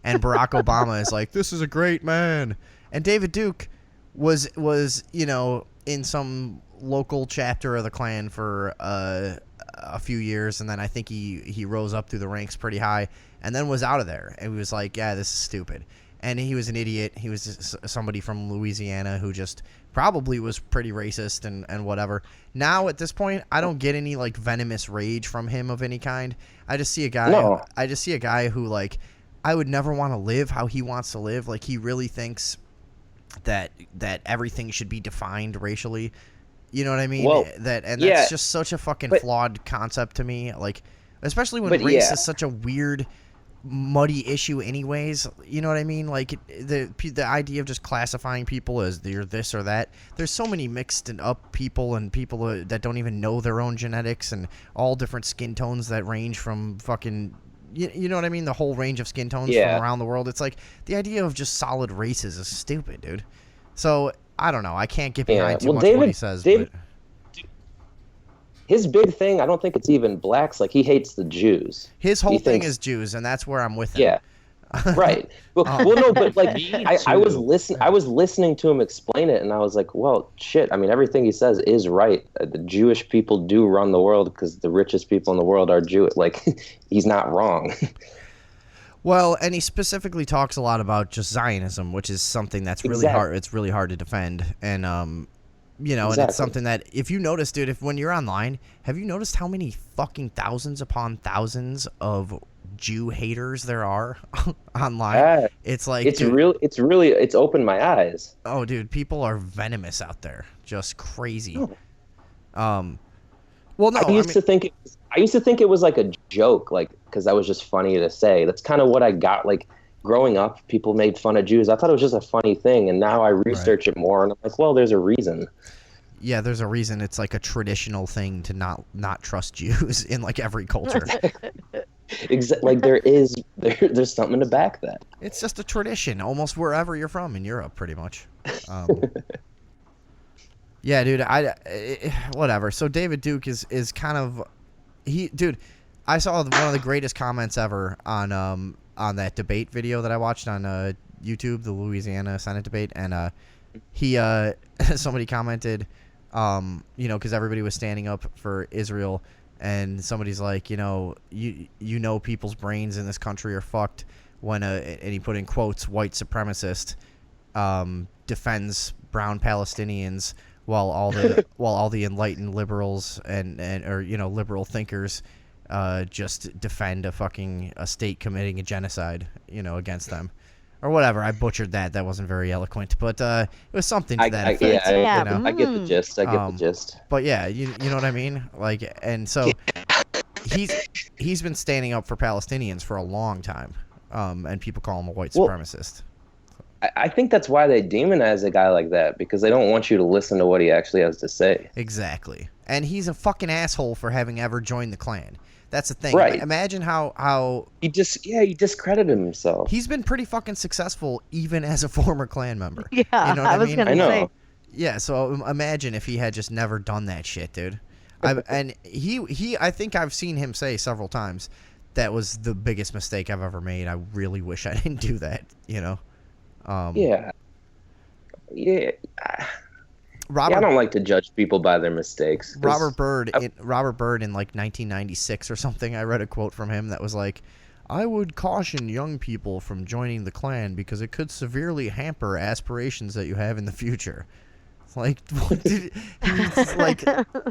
And Barack Obama is like, this is a great man. And David Duke was you know, in some local chapter of the Klan for a few years. And then I think he rose up through the ranks pretty high and then was out of there. And he was like, yeah, this is stupid. And he was an idiot. He was just somebody from Louisiana who just probably was pretty racist and whatever. Now at this point, I don't get any like venomous rage from him of any kind. I just see a guy. No. I just see a guy who like I would never want to live how he wants to live. Like he really thinks that everything should be defined racially. You know what I mean? Well, That's just such a fucking flawed concept to me. Like especially when race is such a weird, muddy issue anyways. You know what I mean? Like the idea of just classifying people as you're this or that. There's so many mixed up people and people that don't even know their own genetics and all different skin tones that range from fucking you know what I mean? The whole range of skin tones from around the world. It's like the idea of just solid races is stupid, dude. So I don't know. I can't get behind too much what he says. But his big thing, I don't think it's even blacks. Like he hates the Jews. His whole thing is Jews, and that's where I'm with him. Yeah, right. Well, no, but like I was listening to him explain it, and I was like, well, shit. I mean, everything he says is right. The Jewish people do run the world because the richest people in the world are Jewish. Like, he's not wrong. Well, and he specifically talks a lot about just Zionism, which is something that's really hard. It's really hard to defend, and you know, and it's something that if you notice, dude, when you're online, have you noticed how many fucking thousands upon thousands of Jew haters there are online? Yeah. It's like it's it's opened my eyes. Oh, dude, people are venomous out there, just crazy. Well, no, I used to think it was like a joke, like because that was just funny to say. That's kind of what I got. Like growing up, people made fun of Jews. I thought it was just a funny thing, and now I research it more, and I'm like, well, there's a reason. Yeah, there's a reason. It's like a traditional thing to not trust Jews in like every culture. Like there's something to back that. It's just a tradition, almost wherever you're from in Europe, pretty much. Yeah, dude. Whatever. So David Duke is kind of dude. I saw one of the greatest comments ever on that debate video that I watched on YouTube, the Louisiana Senate debate, and he somebody commented, because everybody was standing up for Israel, and somebody's like, people's brains in this country are fucked when and he put in quotes, white supremacist defends brown Palestinians. While all the enlightened liberals and liberal thinkers just defend a state committing a genocide against them or whatever. I butchered that. That wasn't very eloquent, but it was something to that effect. I get the gist. I get the gist. But yeah, you know what I mean. Like, and so he's been standing up for Palestinians for a long time, and people call him a white supremacist. I think that's why they demonize a guy like that, because they don't want you to listen to what he actually has to say. Exactly. And he's a fucking asshole for having ever joined the Klan. That's the thing. Right. Imagine how he discredited himself. He's been pretty fucking successful even as a former Klan member. Yeah, you know what I was mean? gonna say. Yeah, so imagine if he had just never done that shit, dude. And I think I've seen him say several times that was the biggest mistake I've ever made. I really wish I didn't do that, Yeah. Robert, I don't like to judge people by their mistakes. Robert Byrd in like 1996 or something, I read a quote from him that was like, I would caution young people from joining the Klan because it could severely hamper aspirations that you have in the future. Like, he's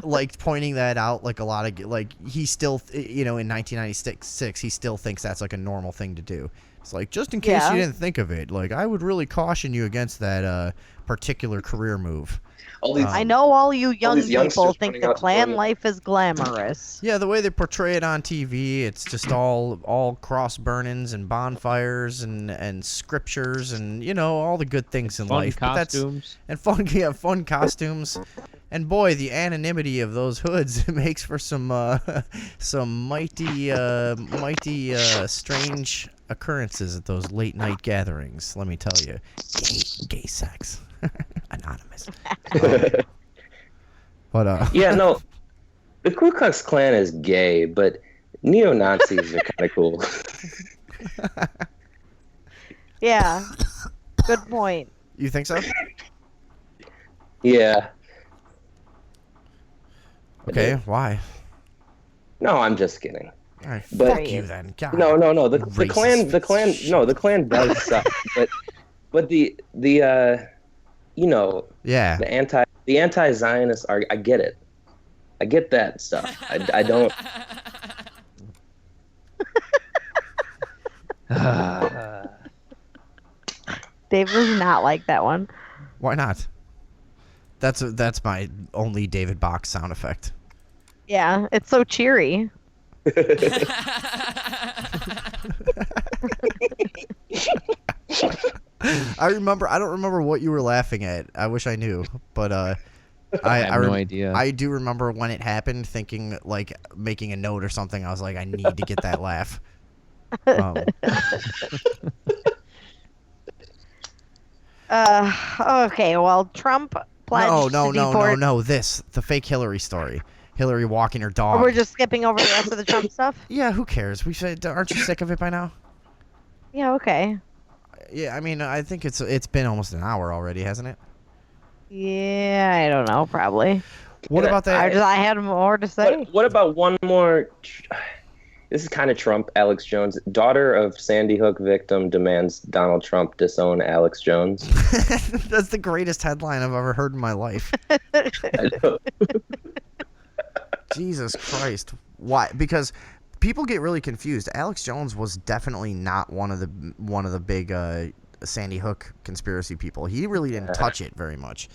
like pointing that out, like a lot of, like, he still, in 1996, he still thinks that's like a normal thing to do. It's like, just in case you didn't think of it, like, I would really caution you against that particular career move. I know all you young people think the Klan life is glamorous. Yeah, the way they portray it on TV, it's just all cross burnings and bonfires and scriptures and all the good things in life. Costumes. Fun costumes. And boy, the anonymity of those hoods makes for some mighty strange occurrences at those late night gatherings. Let me tell you, gay sex, anonymous. Yeah, no, the Ku Klux Klan is gay, but neo-Nazis are kind of cool. Yeah, good point. You think so? Yeah. Okay, why? No, I'm just kidding. All right, But- fuck you then. God. No. The Racist. Klan does suck. But the Yeah. the anti-Zionist are, I get it. I get that stuff. I don't. Dave does not like that one. Why not? That's my only David Box sound effect. Yeah, it's so cheery. I don't remember what you were laughing at. I wish I knew, but I have no idea. I do remember when it happened, thinking, like, making a note or something. I was like, I need to get that laugh. Okay, well, Trump pledged to deport... No. The fake Hillary story. Hillary walking her dog. Or we're just skipping over the rest of the Trump stuff? Yeah, who cares? We said, aren't you sick of it by now? Yeah, okay. Yeah, I mean, I think it's been almost an hour already, hasn't it? Yeah, I don't know, probably. What about that? I had more to say. What about one more? This is kind of Trump. Alex Jones, daughter of Sandy Hook victim, demands Donald Trump disown Alex Jones. That's the greatest headline I've ever heard in my life. I know. Jesus Christ. Why? Because people get really confused. Alex Jones was definitely not one of the big Sandy Hook conspiracy people. He really didn't touch it very much.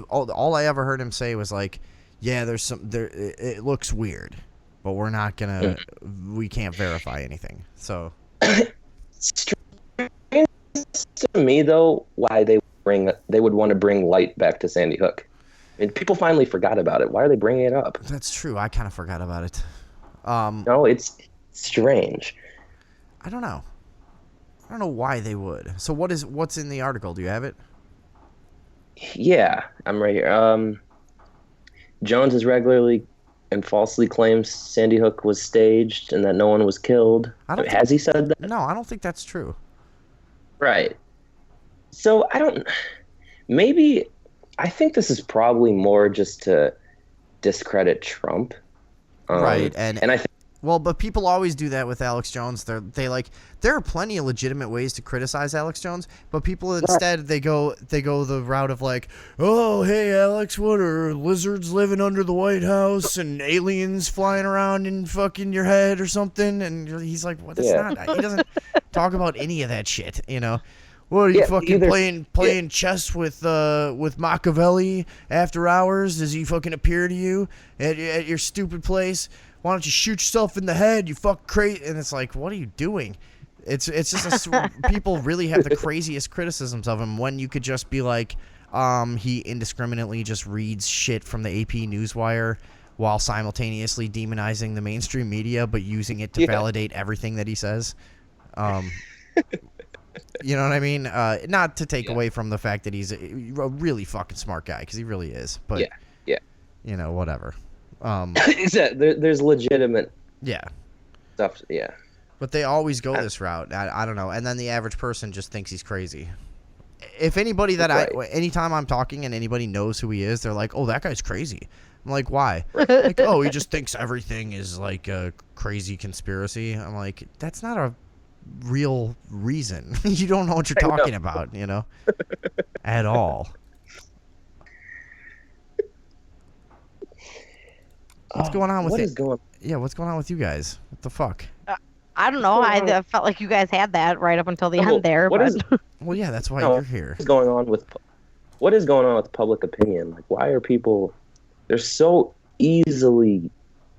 All I ever heard him say was like, yeah, there's some there. It looks weird, but we're not gonna. We can't verify anything. So. To me, though, why they would want to bring light back to Sandy Hook. I mean, people finally forgot about it. Why are they bringing it up? That's true. I kind of forgot about it. No, it's strange. I don't know. I don't know why they would. So what's in the article? Do you have it? Yeah, I'm right here. Jones has regularly and falsely claims Sandy Hook was staged and that no one was killed. Has he said that? No, I don't think that's true. Right. So I think this is probably more just to discredit Trump. Right, and I think. Well, but people always do that with Alex Jones. There are plenty of legitimate ways to criticize Alex Jones, but people instead they go the route of like, oh hey Alex, what are lizards living under the White House and aliens flying around in fucking your head or something? And he's like, what? That's not. He doesn't talk about any of that shit, you know. What are you fucking playing chess with Machiavelli after hours? Does he fucking appear to you at your stupid place? Why don't you shoot yourself in the head? You fuck crazy. And it's like, what are you doing? It's just people really have the craziest criticisms of him when you could just be like, he indiscriminately just reads shit from the AP Newswire while simultaneously demonizing the mainstream media, but using it to validate everything that he says. You know what I mean? Not to take away from the fact that he's a really fucking smart guy, because he really is. But you know, whatever. There's legitimate stuff. Yeah. But they always go this route. I don't know. And then the average person just thinks he's crazy. If anybody anytime I'm talking and anybody knows who he is, they're like, oh, that guy's crazy. I'm like, why? Like, oh, he just thinks everything is like a crazy conspiracy. I'm like, that's not a real reason. You don't know what you're talking about, you know, at all. What's going on with what's going on with you guys? What the fuck? I don't know. I felt like you guys had that right up until the end there. Well, yeah, that's why you're here. What is going on with public opinion? Like, why are people? They're so easily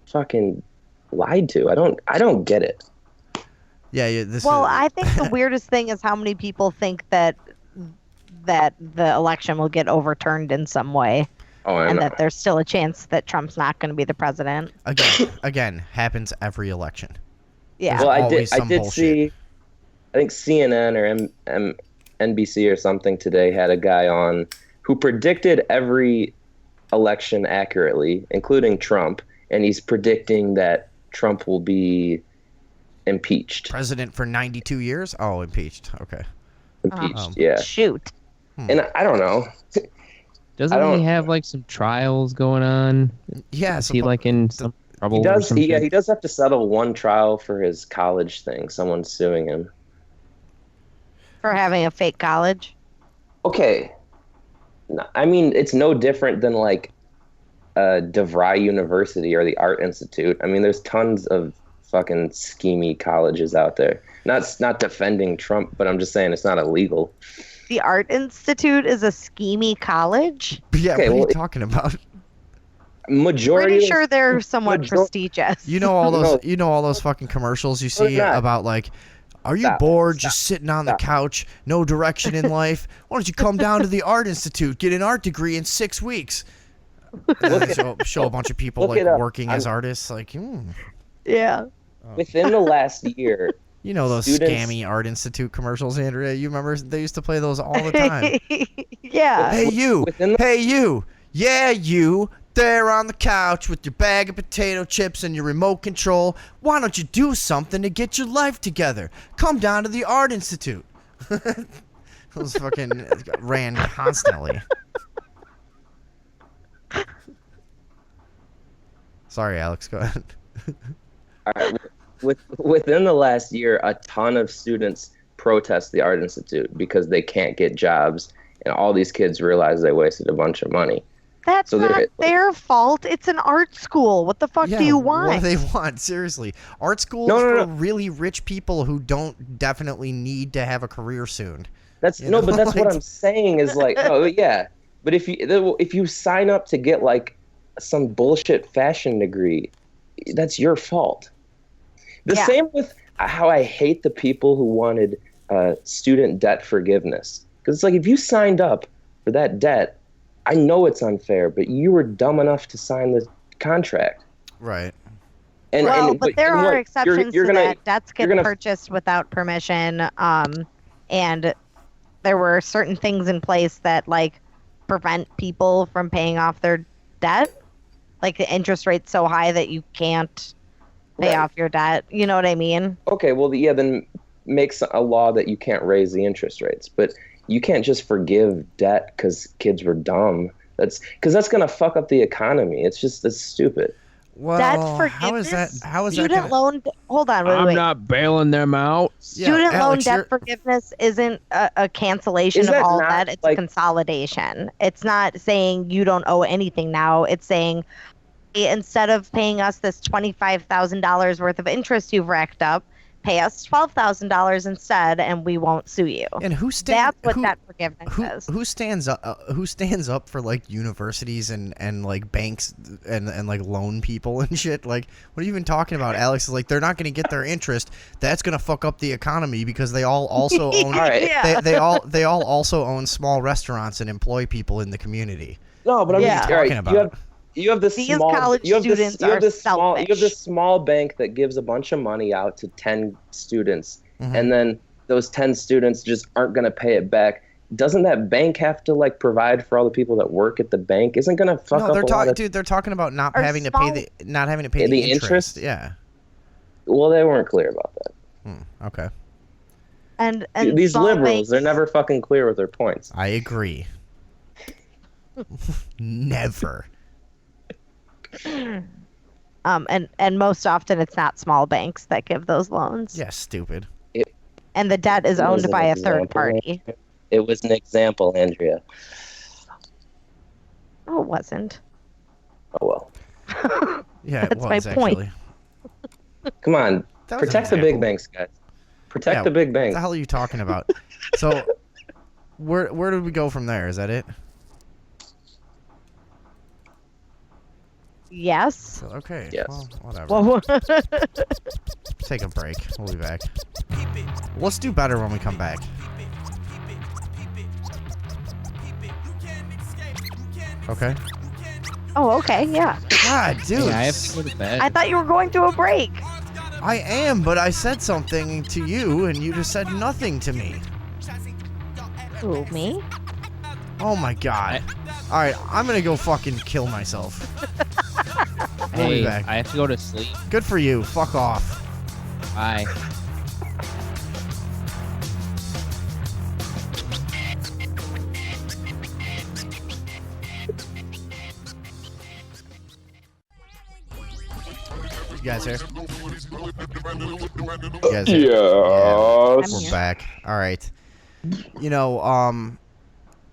fucking lied to. I don't get it. Yeah. I think the weirdest thing is how many people think that the election will get overturned in some way. And that there's still a chance that Trump's not going to be the president. Again, happens every election. Yeah. Well, I did see, I think CNN or NBC or something today had a guy on who predicted every election accurately, including Trump, and he's predicting that Trump will be impeached. President for 92 years? Oh, impeached. Okay. Impeached, yeah. Shoot. And I don't know. Doesn't he have like some trials going on? Yeah. Is he like in some trouble? He does have to settle one trial for his college thing. Someone's suing him for having a fake college. Okay. I mean, it's no different than like DeVry University or the Art Institute. I mean, there's tons of fucking schemy colleges out there. Not defending Trump, but I'm just saying it's not illegal. The Art Institute is a schemy college? Yeah, what are you talking about? Pretty sure they're somewhat prestigious. You know all those fucking commercials you see about like, are you bored just sitting on the couch, no direction in life? Why don't you come down to the Art Institute, get an art degree in 6 weeks? Show a bunch of people like working as artists, like. Yeah. Within the last year. You know those scammy Art Institute commercials, Andrea? You remember they used to play those all the time. Yeah. Hey, you. Hey, you. Yeah, you. There on the couch with your bag of potato chips and your remote control. Why don't you do something to get your life together? Come down to the Art Institute. Those fucking ran constantly. Sorry, Alex. Go ahead. All right. Within the last year, a ton of students protest the Art Institute because they can't get jobs, and all these kids realize they wasted a bunch of money. That's not their fault. It's an art school. What the fuck do you want? What do they want? Seriously. Art schools for really rich people who don't definitely need to have a career soon. But that's what I'm saying is like, oh yeah. But if you sign up to get like some bullshit fashion degree, that's your fault. The same with how I hate the people who wanted student debt forgiveness. Because it's like, if you signed up for that debt, I know it's unfair, but you were dumb enough to sign the contract. Right. But there are exceptions to that. Debts get purchased without permission, and there were certain things in place that like prevent people from paying off their debt. Like the interest rate's so high that you can't pay off your debt. You know what I mean? Okay, well, then makes a law that you can't raise the interest rates, but you can't just forgive debt because kids were dumb. That's going to fuck up the economy. It's stupid. Well, how is that? Student loan. Hold on, wait. I'm not bailing them out. Student loan debt forgiveness isn't a cancellation of all debt. It's a consolidation. It's not saying you don't owe anything now. It's saying instead of paying us this $25,000 worth of interest you've racked up, pay us $12,000 instead, and we won't sue you. And that's what debt forgiveness is. Who stands up for like universities and like banks and like loan people and shit? Like, what are you even talking about, Alex? Is like, they're not going to get their interest. That's going to fuck up the economy because they all also own. They all also own small restaurants and employ people in the community. No, but I'm talking about. You have this small bank that gives a bunch of money out to 10 students, and then those 10 students just aren't going to pay it back. Doesn't that bank have to like provide for all the people that work at the bank? Isn't going to fuck up a lot of... Dude, they're talking about not having to pay the interest. Yeah. Well, they weren't clear about that. Okay. And these liberals, they're never fucking clear with their points. I agree. Never. And most often it's not small banks that give those loans. Yeah, stupid. And the debt is owned by a third party. It was an example, Andrea. Oh, it wasn't. Oh, well. Yeah, that's it was, my point. Actually. Come on. Protect the big banks, guys. Protect the big banks. What the hell are you talking about? So, where did we go from there? Is that it? Yes. Okay. Yes. Well, whatever. Take a break. We'll be back. Let's do better when we come back. Okay. Oh, okay. Yeah. God, dude. Yeah, I have to go to bed. I thought you were going to a break. I am, but I said something to you, and you just said nothing to me. Who, me? Oh my God. All right, I'm gonna go fucking kill myself. We'll be back. I have to go to sleep. Good for you. Fuck off. Bye. You guys here? You guys here? Yes. We're back. All right. You know,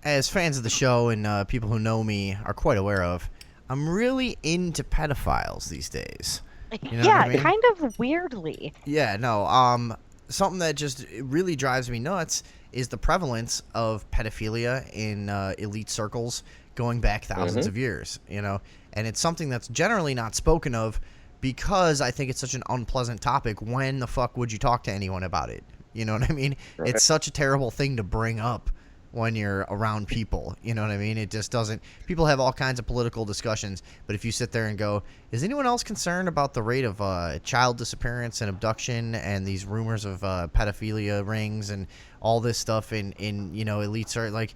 as fans of the show and people who know me are quite aware of, I'm really into pedophiles these days. You know what I mean? Kind of weirdly. Yeah, no. Something that just really drives me nuts is the prevalence of pedophilia in elite circles going back thousands of years. You know, and it's something that's generally not spoken of because I think it's such an unpleasant topic. When the fuck would you talk to anyone about it? You know what I mean? Right. It's such a terrible thing to bring up when you're around people. You know what I mean? It just doesn't. People have all kinds of political discussions, but if you sit there and go, is anyone else concerned about the rate of child disappearance and abduction and these rumors of pedophilia rings and all this stuff in you know, elites are like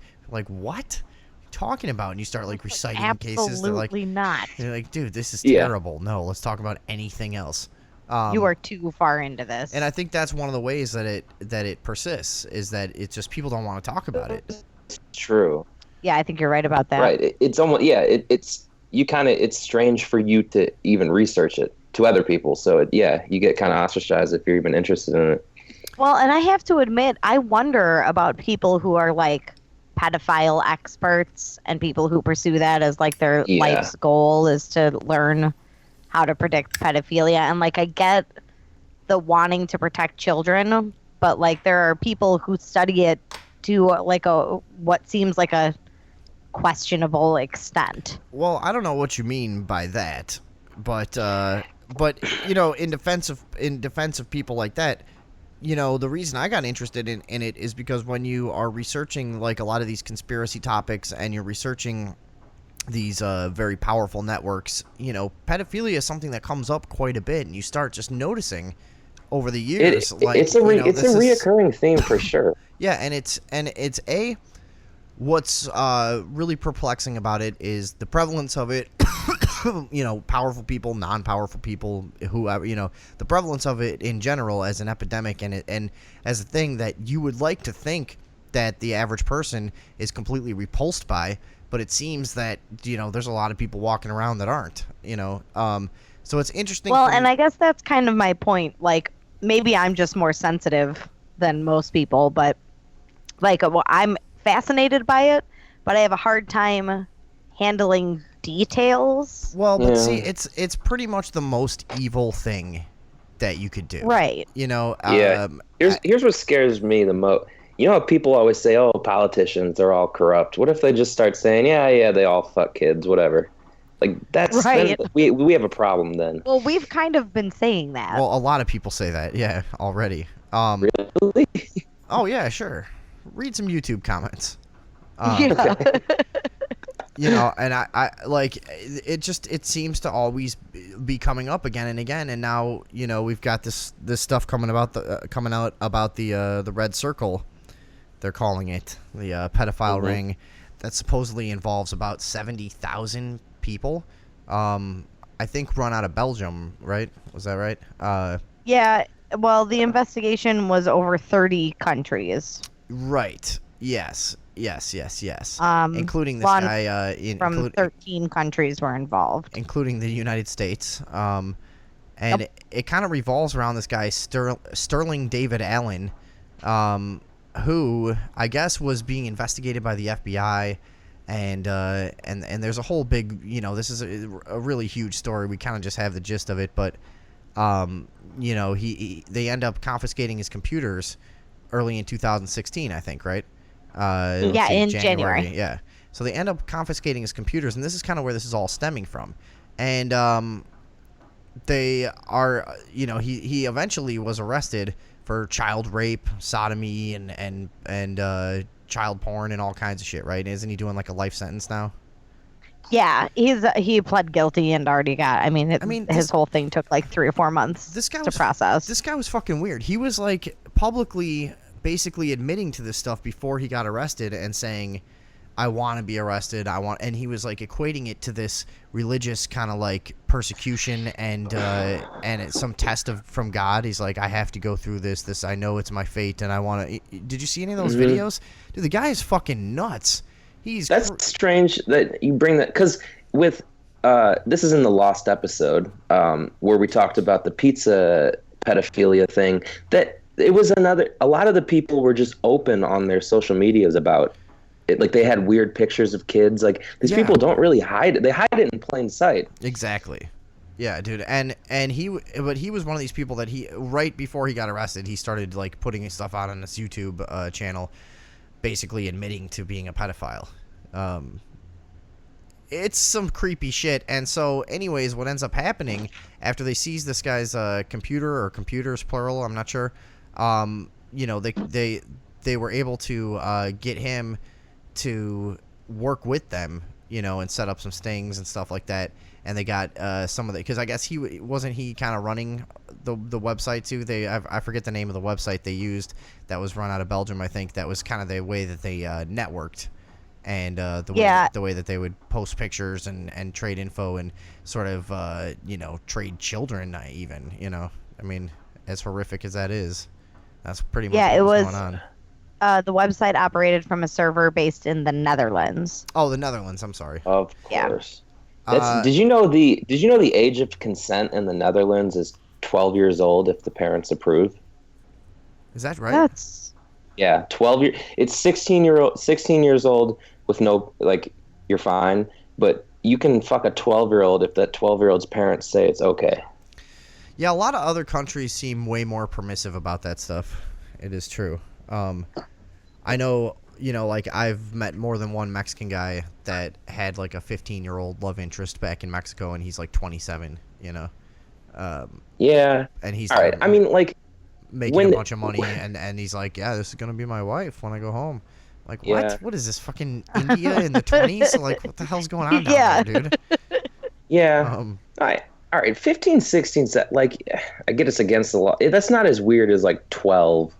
what? Talking about, and you start like reciting cases. They're like, absolutely not. You're like, dude, this is terrible. No, let's talk about anything else. You are too far into this. And I think that's one of the ways that it persists, is that it's just people don't want to talk about it. True. Yeah, I think you're right about that. Right. It's almost it's strange for you to even research it to other people. So you get kind of ostracized if you're even interested in it. Well, and I have to admit, I wonder about people who are like pedophile experts and people who pursue that as like their life's goal is to learn how to predict pedophilia. And like, I get the wanting to protect children, but like there are people who study it to like what seems like a questionable extent. Well, I don't know what you mean by that, but you know, in defense of people like that, you know, the reason I got interested in it is because when you are researching like a lot of these conspiracy topics and you're researching these very powerful networks, you know, pedophilia is something that comes up quite a bit, and you start just noticing over the years. It's a reoccurring theme for sure. Yeah, and it's what's really perplexing about it is the prevalence of it. You know, powerful people, non-powerful people, whoever, you know, the prevalence of it in general as an epidemic and as a thing that you would like to think that the average person is completely repulsed by, but it seems that, you know, there's a lot of people walking around that aren't, you know. So it's interesting. Well, and I guess that's kind of my point. Like, maybe I'm just more sensitive than most people, but like, well, I'm fascinated by it, but I have a hard time handling details. Well, but see, it's pretty much the most evil thing that you could do. Right. You know. Yeah. Here's what scares me the most. You know how people always say, "Oh, politicians are all corrupt." What if they just start saying, "Yeah, they all fuck kids, whatever." Like that's right. Then we have a problem then. Well, we've kind of been saying that. Well, a lot of people say that, yeah, already. Really? Oh yeah, sure. Read some YouTube comments. Yeah. You know, and I like it seems to always be coming up again and again, and now, you know, we've got this stuff coming out about the red circle, they're calling it, the pedophile ring that supposedly involves about 70,000 people. I think run out of Belgium, right? Was that right? Yeah. Well, the investigation was over 30 countries. Right. Yes. Including this one guy from 13 countries were involved, including the United States. And it kind of revolves around this guy Sterling David Allen, who I guess was being investigated by the FBI, and there's a whole big, you know, this is a really huge story. We kind of just have the gist of it, but you know, they end up confiscating his computers early in 2016, I think, right? In January. Yeah. So they end up confiscating his computers, and this is kind of where this is all stemming from. And they are, you know, he eventually was arrested for child rape, sodomy, and child porn and all kinds of shit, right? Isn't he doing like a life sentence now? Yeah, he pled guilty and already got. I mean, his whole thing took like 3 or 4 months to process. This guy was fucking weird. He was like publicly, basically admitting to this stuff before he got arrested and saying, "I want to be arrested. And he was like equating it to this religious kind of like persecution and it's some test from God. He's like, I have to go through this. I know it's my fate, and I want to. Did you see any of those videos? Dude, the guy is fucking nuts. That's strange that you bring that, because with this is in the lost episode where we talked about the pizza pedophilia thing. That it was a lot of the people were just open on their social medias about it. Like they had weird pictures of kids. Like these people don't really hide it. They hide it in plain sight. Exactly. Yeah, dude. And he was one of these people that right before he got arrested, he started like putting his stuff out on this YouTube channel, basically admitting to being a pedophile. It's some creepy shit. And so anyways, what ends up happening after they seize this guy's computer, or computers plural, I'm not sure, you know, they were able to get him to work with them, you know, and set up some stings and stuff like that. And they got some of the, because I guess he kind of running the website too. I forget the name of the website they used that was run out of Belgium. I think that was kind of the way that they networked, and the way that they would post pictures and trade info and sort of you know, trade children even, you know. I mean, as horrific as that is, that's pretty much what was going on. The website operated from a server based in the Netherlands. Oh, the Netherlands. I'm sorry. Of course. Did you know the age of consent in the Netherlands is 12 years old if the parents approve? Is that right? That's 12 years. It's 16 years old with no, like, you're fine, but you can fuck a 12-year-old if that 12-year-old's parents say it's okay. Yeah, a lot of other countries seem way more permissive about that stuff. It is true. I know, you know, like I've met more than one Mexican guy that had like a 15-year-old love interest back in Mexico, and he's like 27. You know. Yeah. And he's all right. I mean, like making a bunch of money, and he's like, yeah, this is gonna be my wife when I go home. Like, what? Yeah. What is this, fucking India in the 20s? Like, what the hell's going on down there, dude? Yeah. All right. 15, 16, like, I get it's against the law. That's not as weird as like 12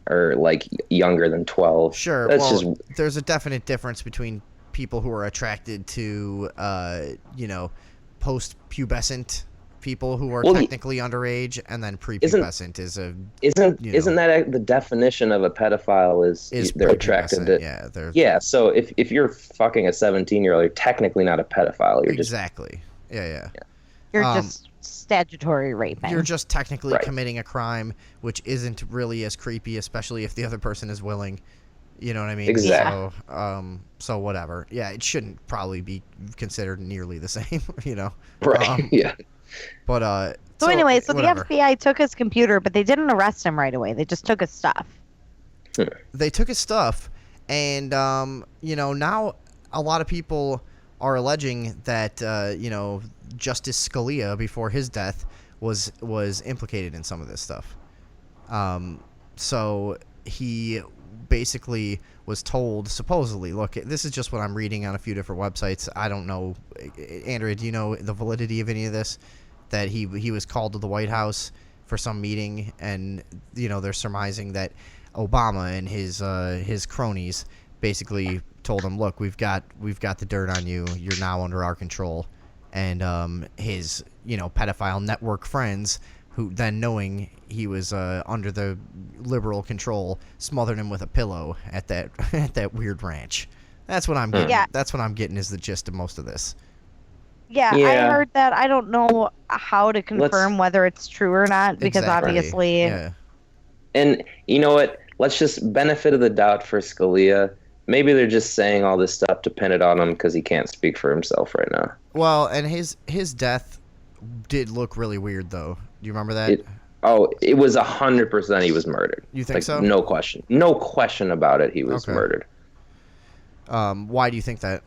or like younger than 12. Sure. That's well, there's a definite difference between people who are attracted to, you know, post-pubescent people who are technically underage, and then prepubescent isn't that the definition of a pedophile is they're attracted to? Yeah. So if you're fucking a 17-year-old, you're technically not a pedophile. You're exactly. Yeah. You're just statutory raping. You're just technically committing a crime, which isn't really as creepy, especially if the other person is willing. You know what I mean? Exactly. So whatever. Yeah, it shouldn't probably be considered nearly the same. You know? Right. Yeah. But So anyway, the whatever. FBI took his computer, but they didn't arrest him right away. They just took his stuff. They took his stuff, and you know, now a lot of people are alleging that you know, Justice Scalia before his death was implicated in some of this stuff. So he basically was told, supposedly, look, this is just what I'm reading on a few different websites. I don't know, Andrea, do you know the validity of any of this? That he was called to the White House for some meeting, and you know, they're surmising that Obama and his cronies basically told him, look, we've got the dirt on you. You're now under our control. And his, you know, pedophile network friends, who then, knowing he was under the liberal control, smothered him with a pillow at that weird ranch. That's what I'm getting. Yeah. That's what I'm getting is the gist of most of this. Yeah, I heard that. I don't know how to confirm whether it's true or not, because obviously. Yeah. And you know what? Let's just benefit of the doubt for Scalia. Maybe they're just saying all this stuff to pin it on him because he can't speak for himself right now. Well, and his death did look really weird, though. Do you remember that? It was 100% he was murdered. You think so? No question. No question about it. He was murdered. Why do you think that?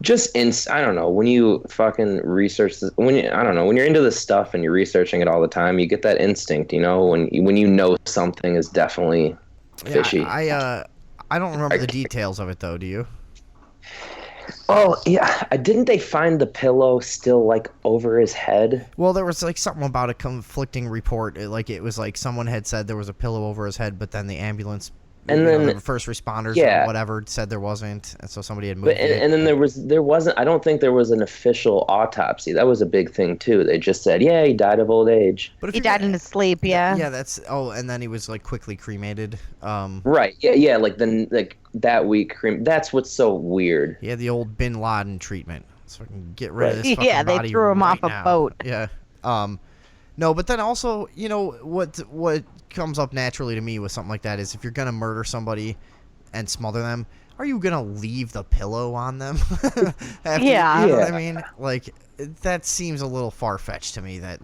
Just I don't know, when you fucking research this, when you're into this stuff and you're researching it all the time, you get that instinct, you know, when you know something is definitely fishy. Yeah, I don't remember the details of it though. Do you? Oh yeah, didn't they find the pillow still like over his head? Well, there was like something about a conflicting report. It was like someone had said there was a pillow over his head, but then the ambulance. And then the first responders or whatever said there wasn't, and so somebody had moved it. And then there wasn't. I don't think there was an official autopsy. That was a big thing too. They just said, yeah, he died of old age. But he died in his sleep. Yeah. Yeah, that's. Oh, and then he was like quickly cremated. Right. Yeah. Like that week. That's what's so weird. Yeah, the old Bin Laden treatment. So I can get rid of this. Yeah, they threw him off a boat. Yeah. No, but then also, you know, what comes up naturally to me with something like that is if you're gonna murder somebody and smother them, are you gonna leave the pillow on them? You know what I mean? Like, that seems a little far-fetched to me. That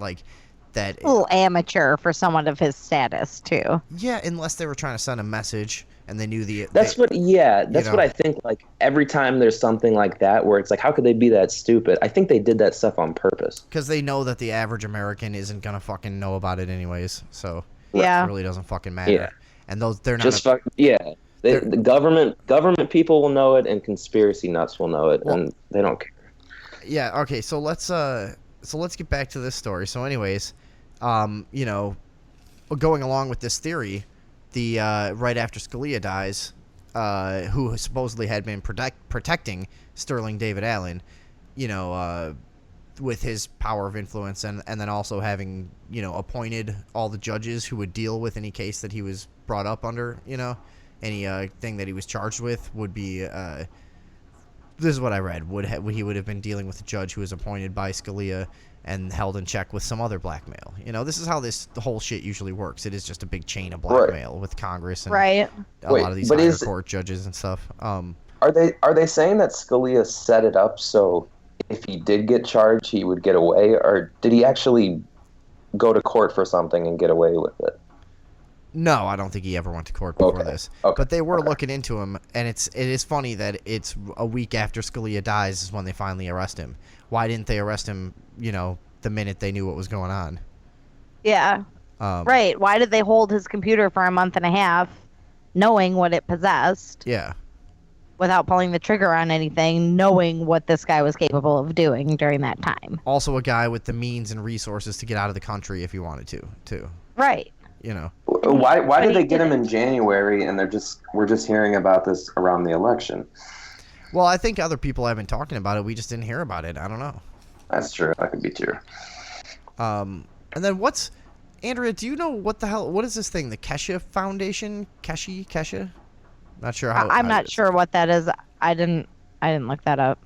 a little amateur for someone of his status too. Yeah, unless they were trying to send a message and they knew That's what I think. Like, every time there's something like that where it's like, how could they be that stupid? I think they did that stuff on purpose because they know that the average American isn't gonna fucking know about it anyways. So it really doesn't fucking matter. Yeah. And they're not just the government people will know it, and conspiracy nuts will know it, and they don't care. Yeah. Okay. So let's get back to this story. So anyways, you know, going along with this theory, the right after Scalia dies, who supposedly had been protecting Sterling David Allen, you know, with his power of influence, and then also having, you know, appointed all the judges who would deal with any case that he was brought up under, you know, any thing that he was charged with would be this is what I read, he would have been dealing with a judge who was appointed by Scalia and held in check with some other blackmail. You know, this is how the whole shit usually works. It is just a big chain of blackmail with Congress and a lot of these higher court judges and stuff. Are they saying that Scalia set it up so if he did get charged, he would get away, or did he actually go to court for something and get away with it? No, I don't think he ever went to court before this. Okay. But they were looking into him, and it is funny that it's a week after Scalia dies is when they finally arrest him. Why didn't they arrest him, the minute they knew what was going on? Yeah. Right. Why did they hold his computer for a month and a half, knowing what it possessed, Yeah. without pulling the trigger on anything, knowing what this guy was capable of doing during that time? Also a guy with the means and resources to get out of the country if he wanted to, too. Right. Why did he they get him didn't. in January and we're just hearing about this around the election? Well, I think other people have been talking about it. We just didn't hear about it. I don't know. That's true. That could be true. And then Andrea, do you know what is this thing? The Kesha Foundation? Kesha? Not sure how. I'm not sure what that is. I didn't look that up.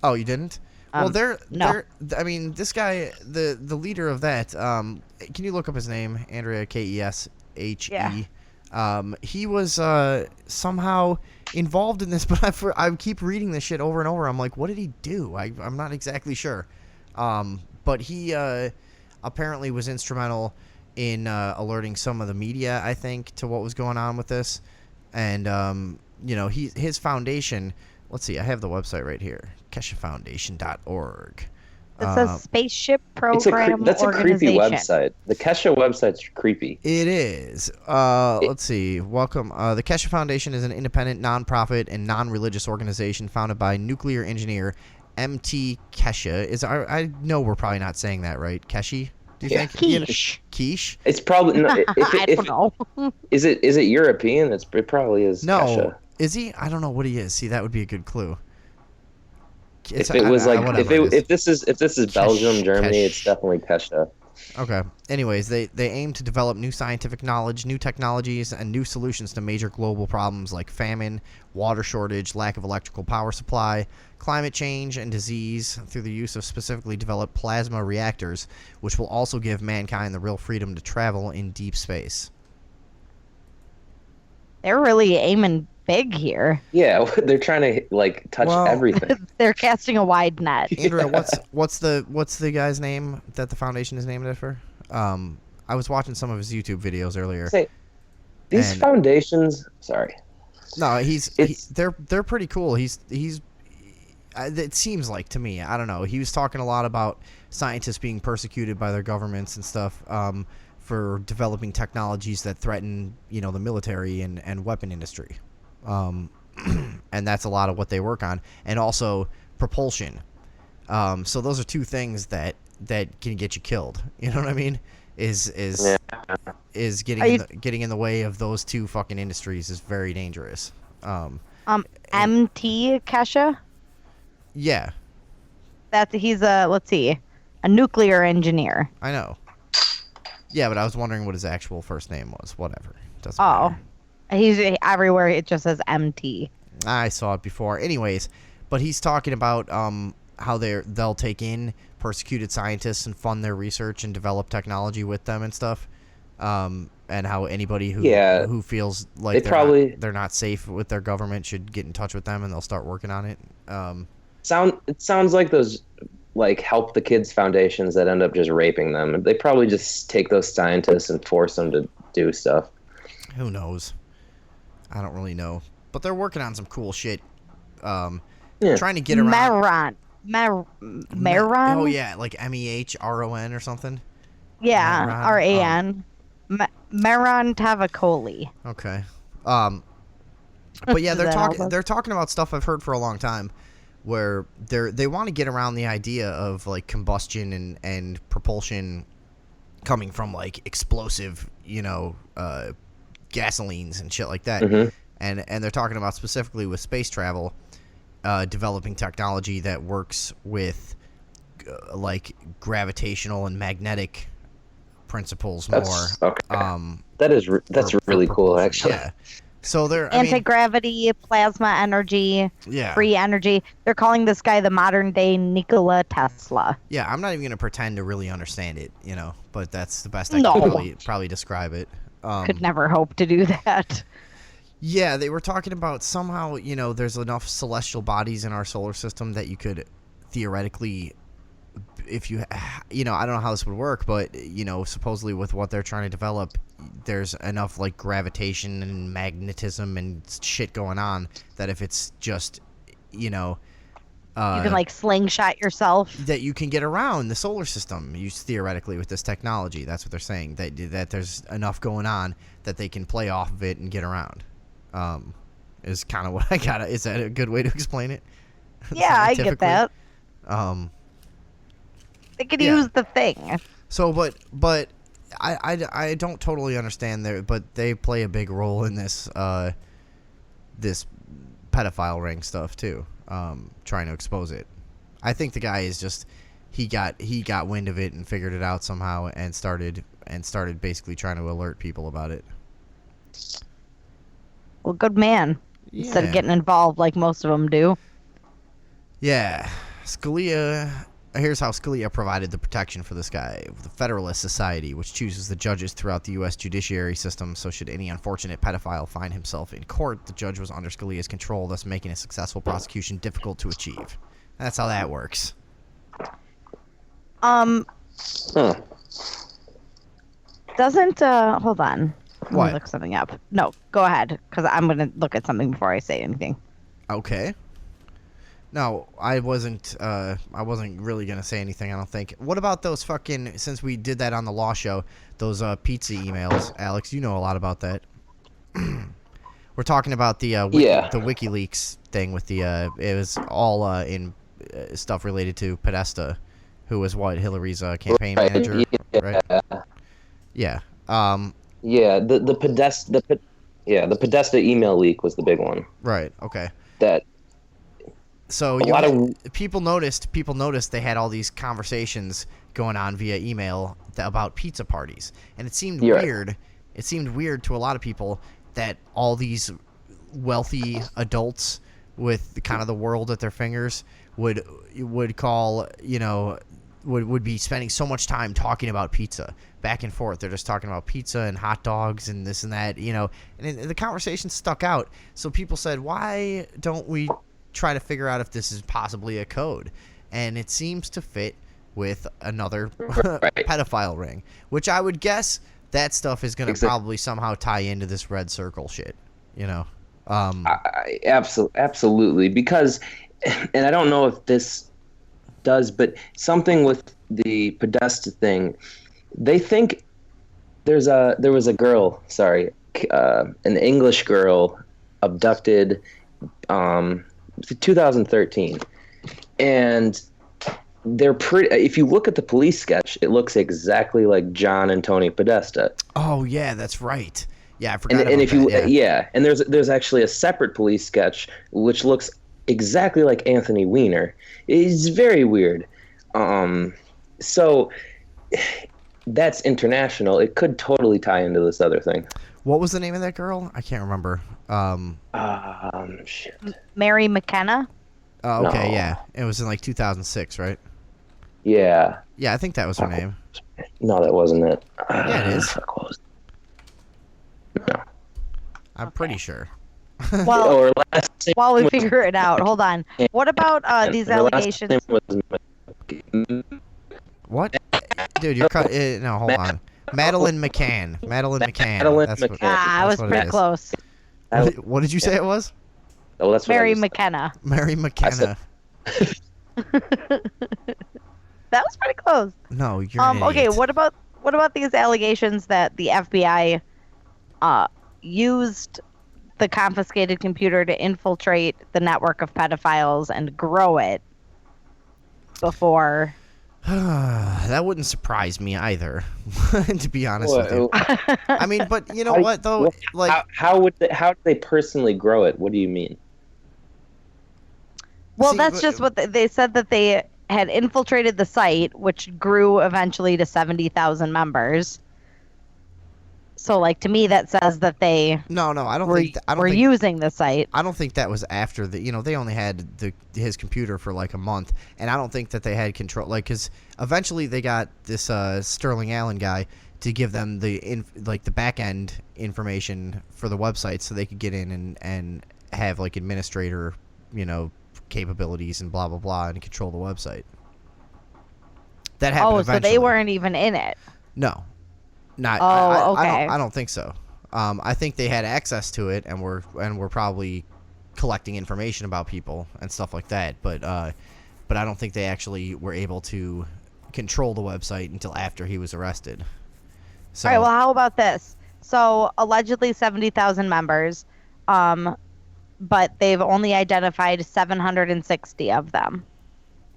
Oh, you didn't? Well, no. I mean, this guy, the leader of that. Can you look up his name, Andrea? Keshe. Yeah. He was somehow involved in this, but I keep reading this shit over and over. I'm like, what did he do? I'm not exactly sure. But he apparently was instrumental in alerting some of the media, I think, to what was going on with this. And his foundation. Let's see, I have the website right here, keshafoundation.org. It says Spaceship Program That's a creepy Organization. website. The Kesha website's creepy. It is. Let's see. Welcome. The Kesha Foundation is an independent, nonprofit, and non-religious organization founded by nuclear engineer M.T. Kesha. I know we're probably not saying that right. Keshi? Do you think? Quiche. Quiche? It's probably no, I don't know. Is it European? It probably is. No. Kesha. Is he? I don't know what he is. See, that would be a good clue. If this is Belgium, Germany, it's definitely Kesha. Okay. Anyways, they aim to develop new scientific knowledge, new technologies, and new solutions to major global problems like famine, water shortage, lack of electrical power supply, climate change, and disease through the use of specifically developed plasma reactors, which will also give mankind the real freedom to travel in deep space. They're really aiming big here. Yeah, they're trying to touch everything. They're casting a wide net. Andrea, what's the guy's name that the foundation is named after? I was watching some of his YouTube videos earlier. These foundations. Sorry. No, they're pretty cool. It seems like to me. I don't know. He was talking a lot about scientists being persecuted by their governments and stuff for developing technologies that threaten, the military and weapon industry. And that's a lot of what they work on, and also propulsion. So those are two things that can get you killed. You know what I mean? Is getting in the way of those two fucking industries is very dangerous. MT Kesha? Yeah, He's a nuclear engineer. I know. Yeah, but I was wondering what his actual first name was. Whatever. Doesn't Oh. matter. He's everywhere. It just says MT. I saw it before. Anyways, but he's talking about how they'll take in persecuted scientists and fund their research and develop technology with them and stuff. And how anybody who feels like they're not safe with their government should get in touch with them and they'll start working on it. It sounds like those help the kids foundations that end up just raping them. They probably just take those scientists and force them to do stuff. Who knows? I don't really know. But they're working on some cool shit. Trying to get around. Meron? Oh, yeah, like MEHRON or something? Yeah, Meron. RAN. Meron Tavakoli. Okay. But yeah, they're talking about stuff I've heard for a long time, where they want to get around the idea of combustion and propulsion coming from explosive, gasolines and shit like that. Mm-hmm. And they're talking about specifically with space travel, developing technology that works with gravitational and magnetic principles more. Okay. That's really cool, actually. Yeah. So they're Anti-gravity, plasma energy, free energy. They're calling this guy the modern day Nikola Tesla. Yeah, I'm not even gonna pretend to really understand it, but that's the best I can probably describe it. Could never hope to do that. Yeah, they were talking about somehow, there's enough celestial bodies in our solar system that you could theoretically, if you, I don't know how this would work, but, supposedly with what they're trying to develop, there's enough like gravitation and magnetism and shit going on that if it's just, you can like slingshot yourself. that you can get around the solar system, theoretically with this technology. That's what they're saying, that there's enough going on that they can play off of it and get around. Is kind of what I got. Is that a good way to explain it? Yeah, I get that. They could use the thing. So, but I don't totally understand there, but they play a big role in this this pedophile ring stuff too. Trying to expose it. I think the guy is just he got wind of it and figured it out somehow and started basically trying to alert people about it. Well, good man. Yeah. Instead of getting involved like most of them do. Yeah, Scalia. Here's how Scalia provided the protection for this guy. The Federalist Society, which chooses the judges throughout the U.S. judiciary system, so should any unfortunate pedophile find himself in court, the judge was under Scalia's control, thus making a successful prosecution difficult to achieve. That's how that works. Doesn't hold on. Let What? me look something up. No, go ahead, because I'm gonna look at something before I say anything. Okay. No, I wasn't really gonna say anything, I don't think. What about those fucking, since we did that on the Law Show, those pizza emails, Alex? You know a lot about that. We're talking about the the WikiLeaks thing with the it was all in stuff related to Podesta, who was Hillary's campaign manager, right? Yeah. Yeah, the Podesta email leak was the big one. Right. Okay. That. So people noticed they had all these conversations going on via email about pizza parties, and it seemed weird. Right. It seemed weird to a lot of people that all these wealthy adults with kind of the world at their fingers would call, would be spending so much time talking about pizza back and forth. They're just talking about pizza and hot dogs and this and that, and the conversation stuck out. So people said, why don't we try to figure out if this is possibly a code? And it seems to fit with another pedophile ring, which I would guess that stuff is going to probably somehow tie into this red circle shit, Absolutely, because, and I don't know if this does, but something with the Podesta thing, they think there was a girl, an English girl abducted 2013, and they're pretty. If you look at the police sketch, it looks exactly like John and Tony Podesta. Oh yeah, that's right. Yeah, I forgot. And if you and there's actually a separate police sketch which looks exactly like Anthony Weiner. It's very weird. So that's international. It could totally tie into this other thing. What was the name of that girl? I can't remember. Shit. Mary McKenna? Oh, okay, No. yeah. It was in like 2006, right? Yeah. Yeah, I think that was her name. No, that wasn't it. Yeah, it is. No. I'm pretty sure. Well, Or last name while we was- figure it out, hold on. What about these her last allegations? name was- What? Dude, you're no, hold on. Madeline McCann. Madeline McCann. Madeline That's McCann. I was what it pretty is. close. What did you say it was? Oh, that's what I Mary was- McKenna. Mary McKenna. That was pretty close. No, you're an Okay, idiot. what about these allegations that the FBI used the confiscated computer to infiltrate the network of pedophiles and grow it before? That wouldn't surprise me either, to be honest with you. Well, I mean, but you know what though? Like, how did they personally grow it? What do you mean? Well, See, that's but- just what they said, that they had infiltrated the site, which grew eventually to 70,000 members. So, like, to me, that says that they no, I don't were, think. I don't were think. using the site. I don't think that was after the. They only had his computer for like a month, and I don't think that they had control. Like, because eventually they got this Sterling Allen guy to give them the back end information for the website, so they could get in and have like administrator, capabilities and blah blah blah, and control the website. That happened Oh, eventually. so they weren't even in it. No. Not. Oh, okay. I don't think so. I think they had access to it and were probably collecting information about people and stuff like that. But I don't think they actually were able to control the website until after he was arrested. So, All right, well, how about this? So, allegedly 70,000 members, but they've only identified 760 of them.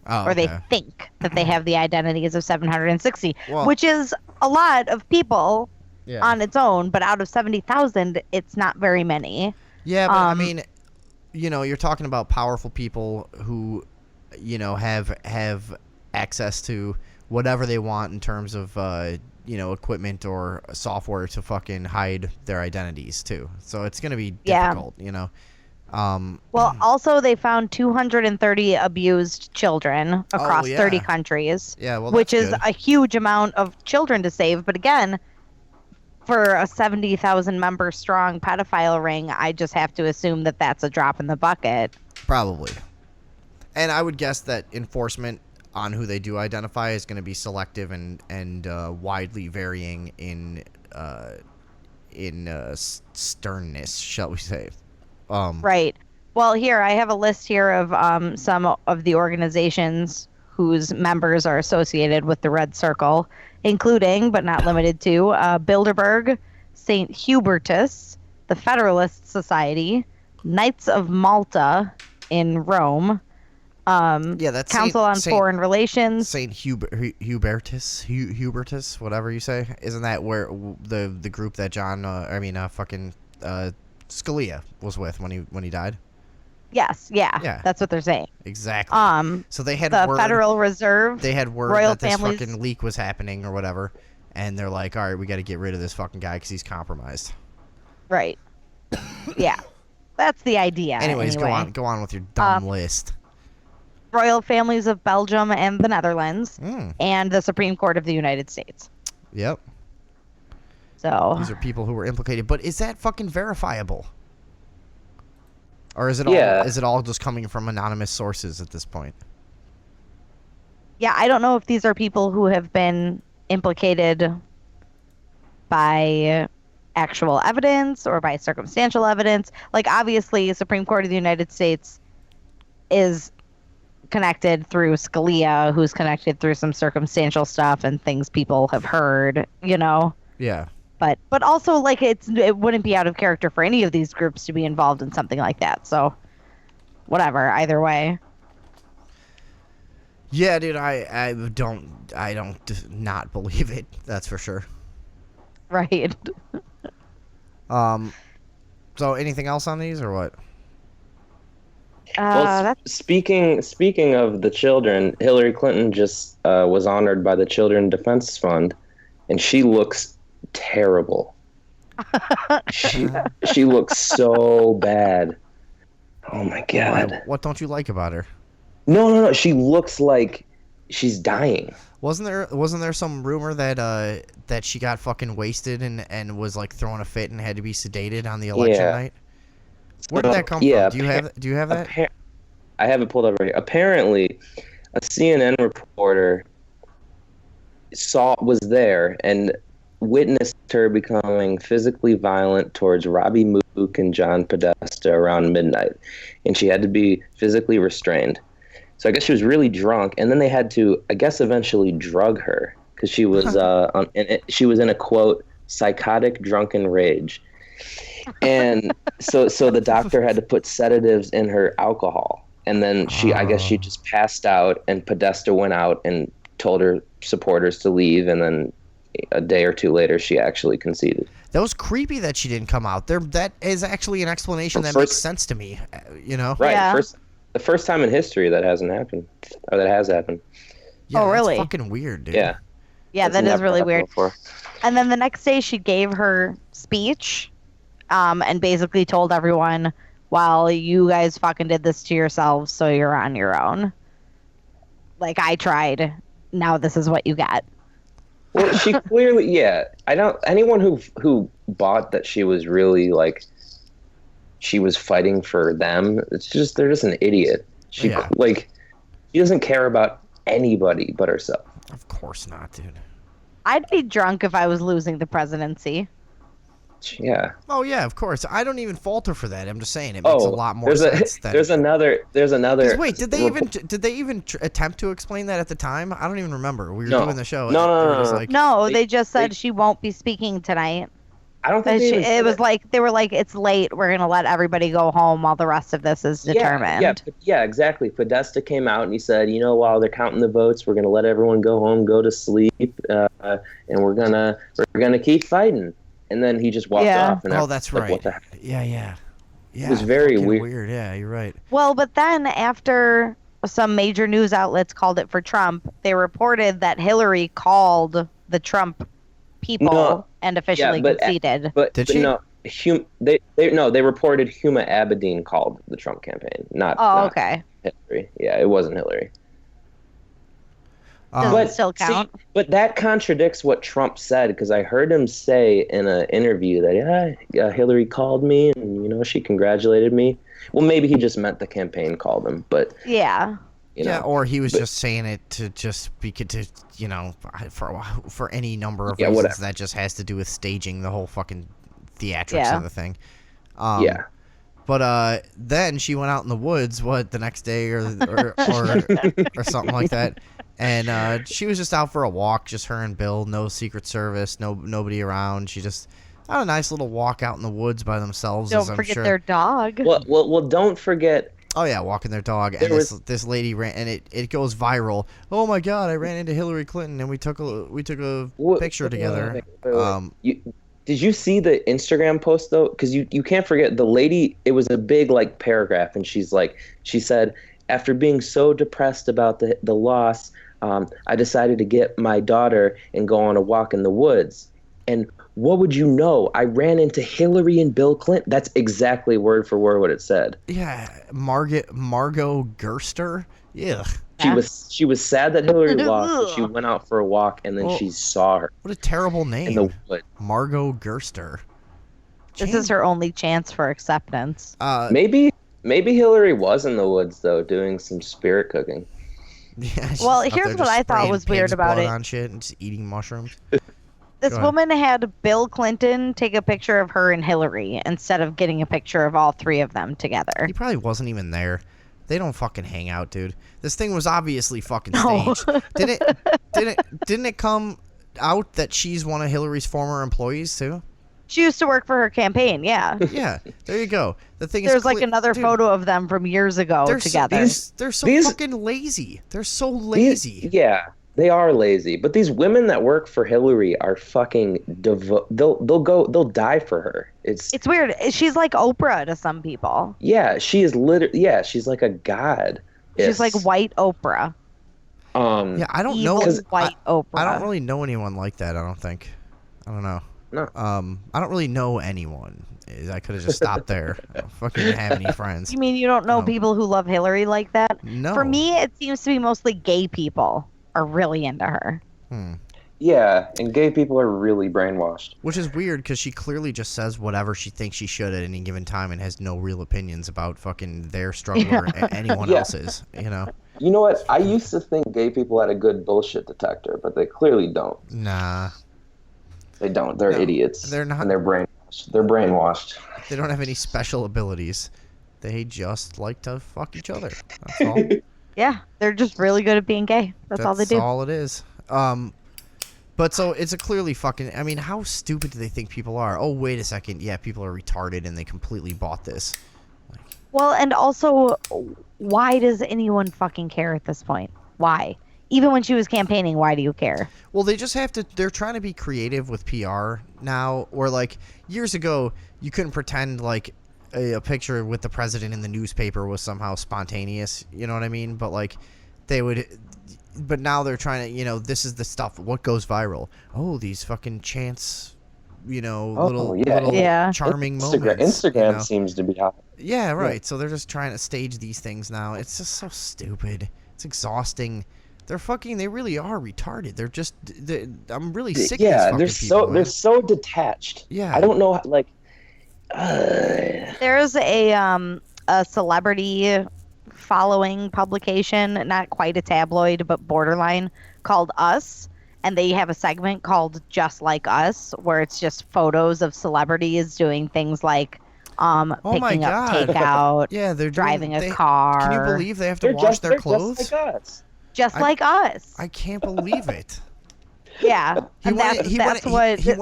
oh, Or they okay. think that they have the identities of 760, Well- which is a lot of people Yeah. on its own, but out of 70,000, it's not very many. Yeah, but I mean, you're talking about powerful people who, have access to whatever they want in terms of, equipment or software to fucking hide their identities too. So it's gonna be Yeah. difficult, Well, also they found 230 abused children across yeah. 30 countries, Yeah, well, which that's is good. a huge amount of children to save. But again, for a 70,000 member strong pedophile ring, I just have to assume that that's a drop in the bucket. Probably. And I would guess that enforcement on who they do identify is going to be selective and widely varying in sternness, shall we say? Right. Well, here I have a list here of some of the organizations whose members are associated with the Red Circle, including, but not limited to, Bilderberg, St. Hubertus, the Federalist Society, Knights of Malta in Rome, Yeah, that's Council on Foreign Relations. Saint Hubertus, whatever you say. Isn't that where the group that Scalia was with when he died? Yes, yeah, Yeah. that's what they're saying. Exactly. So they had The word. Federal Reserve. They had word Royal that this families- fucking leak was happening or whatever, and they're like, "All right, we got to get rid of this fucking guy because he's compromised." Right. Yeah, that's the idea. Anyways, anyway. go on with your dumb list. Royal families of Belgium and the Netherlands, Mm. and the Supreme Court of the United States. Yep, So, these are people who were implicated. But is that fucking verifiable? Or is it Yeah. all just coming from anonymous sources at this point? yeah, I don't know if these are people who have been implicated by actual evidence or by circumstantial evidence. Like, obviously, Supreme Court of the United States is connected through Scalia, who's connected through some circumstantial stuff and things people have heard, Yeah. But also, like, it wouldn't be out of character for any of these groups to be involved in something like that. So, whatever. Either way. Yeah, dude, I don't not believe it. That's for sure. Right. So anything else on these or what? Speaking of the children, Hillary Clinton just was honored by the Children Defense Fund, and she looks terrible. She looks so bad. Oh my god! What don't you like about her? No. She looks like she's dying. Wasn't there some rumor that she got fucking wasted and was like throwing a fit and had to be sedated on the election night? Where did that come from? Do you have that? I have it pulled up right here. Apparently, a CNN reporter was there and witnessed her becoming physically violent towards Robbie Mook and John Podesta around midnight, and she had to be physically restrained. So I guess she was really drunk, and then they had to, I guess, eventually drug her because she was she was in a quote psychotic drunken rage, and so the doctor had to put sedatives in her alcohol, and then I guess she just passed out, and Podesta went out and told her supporters to leave, and then a day or two later she actually conceded. That was creepy that she didn't come out there. That is actually an explanation that makes sense to me. Right. Yeah. The first time in history that hasn't happened, or that has happened. Yeah, Oh, really? That's fucking weird, dude. Yeah. Yeah, That's that is never really happened weird. before. And then the next day she gave her speech and basically told everyone, well, you guys fucking did this to yourselves, so you're on your own. Like, I tried. Now this is what you got. Well, she clearly, anyone who bought that she was really like, she was fighting for them, they're just an idiot. She doesn't care about anybody but herself. Of course not, dude. I'd be drunk if I was losing the presidency. Yeah. Oh yeah, of course. I don't even falter for that. I'm just saying it makes a lot more sense. There's another. 'Cause wait, did they even attempt to explain that at the time? I don't even remember. We were doing the show. No. They just said she won't be speaking tonight. I don't think it was like they were like, it's late. We're gonna let everybody go home while the rest of this is determined. Yeah, exactly. Podesta came out and he said, while they're counting the votes, we're gonna let everyone go home, go to sleep, and we're gonna keep fighting. And then he just walked off. And that's right. What the heck? Yeah. It was very weird. Yeah, you're right. Well, but then after some major news outlets called it for Trump, they reported that Hillary called the Trump people and officially conceded. Did she? No, they reported Huma Abedin called the Trump campaign, not okay. Hillary. Yeah, it wasn't Hillary. Does it still count? But that contradicts what Trump said, because I heard him say in an interview that Hillary called me and she congratulated me. Well, maybe he just meant the campaign called him, but yeah. Or he was just saying it to just be for any number of reasons whatever. that just has to do with staging the whole fucking theatrics of the thing. But then she went out in the woods, the next day or something like that. And she was just out for a walk, just her and Bill, no Secret Service, nobody around. She just had a nice little walk out in the woods by themselves. Don't forget their dog. Well, don't forget. Oh yeah, walking their dog, and this lady ran, and it goes viral. Oh my God, I ran into Hillary Clinton, and we took a picture together. Did you see the Instagram post though? Because you can't forget the lady. It was a big paragraph, and she said, after being so depressed about the loss, I decided to get my daughter and go on a walk in the woods. And what would you know? I ran into Hillary and Bill Clinton. That's exactly word for word what it said. Yeah, Margot Gerster. Yeah. She was sad that Hillary lost, but she went out for a walk and then she saw her. What a terrible name. In the woods. Margot Gerster. This is her only chance for acceptance. Maybe Hillary was in the woods though, doing some spirit cooking. Yeah. Well, here's what I thought was weird about it. On shit and just eating mushrooms. This woman had Bill Clinton take a picture of her and Hillary instead of getting a picture of all three of them together. He probably wasn't even there. They don't fucking hang out, dude. This thing was obviously fucking staged. Didn't it come out that she's one of Hillary's former employees too? She used to work for her campaign, yeah. Yeah, there you go. The thing There's another photo of them from years ago together. They're so fucking lazy. They're so lazy. They are lazy. But these women that work for Hillary are fucking they'll die for her. It's weird. She's like Oprah to some people. Yeah, she is she's like a god. She's like white Oprah. Yeah, I don't know. White Oprah. I don't really know anyone like that. I don't think. I don't know. No. I don't really know anyone. I could have just stopped there. I don't fucking have any friends. You mean you don't know people who love Hillary like that? No. For me, it seems to be mostly gay people are really into her. Yeah, and gay people are really brainwashed. Which is weird because she clearly just says whatever she thinks she should at any given time and has no real opinions about fucking their struggle or anyone else's, You know what? I used to think gay people had a good bullshit detector, but they clearly don't. Nah. They don't. They're idiots. They're not. And they're brainwashed. They're brainwashed. They don't have any special abilities. They just like to fuck each other. That's all. Yeah, they're just really good at being gay. That's all they do. That's all it is. But so it's a clearly fucking. I mean, how stupid do they think people are? Oh, wait a second. Yeah, people are retarded and they completely bought this. Well, and also, why does anyone fucking care at this point? Why? Even when she was campaigning, why do you care? Well, they just have to. They're trying to be creative with PR now. Or like years ago, you couldn't pretend like a picture with the president in the newspaper was somehow spontaneous. You know what I mean? But like they would. But now they're trying to, this is the stuff. What goes viral? Oh, these fucking chants, little charming moments. Instagram seems to be hot. Yeah, right. Yeah. So they're just trying to stage these things now. It's just so stupid. It's exhausting. They really are retarded. I'm really sick of these fucking people. They're so detached. Yeah. I don't know, There's a celebrity following publication, not quite a tabloid, but borderline, called Us. and they have a segment called Just Like Us, where it's just photos of celebrities doing things like picking up takeout, yeah, they're driving a car. Can you believe they have to wash their clothes? Just like us. Just like us. I can't believe it. Yeah, He went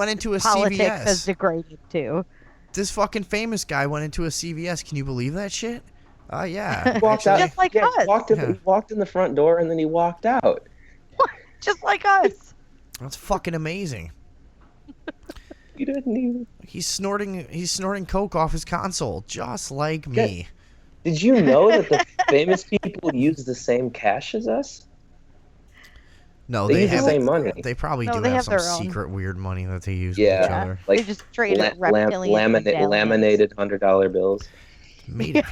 into a politics CVS. has degraded to. This fucking famous guy went into a CVS. Can you believe that shit? Yeah. He walked out. Just like us. He walked in the front door and then he walked out. Just like us. That's fucking amazing. He didn't even. He's snorting coke off his console, just like me. Did you know that the famous people use the same cash as us? No, They they use the have same money. They probably No, do they have have some their own. secret weird money that they use with each Yeah, other. like They just traded reptilian medallions. laminated $100 bills. Made it.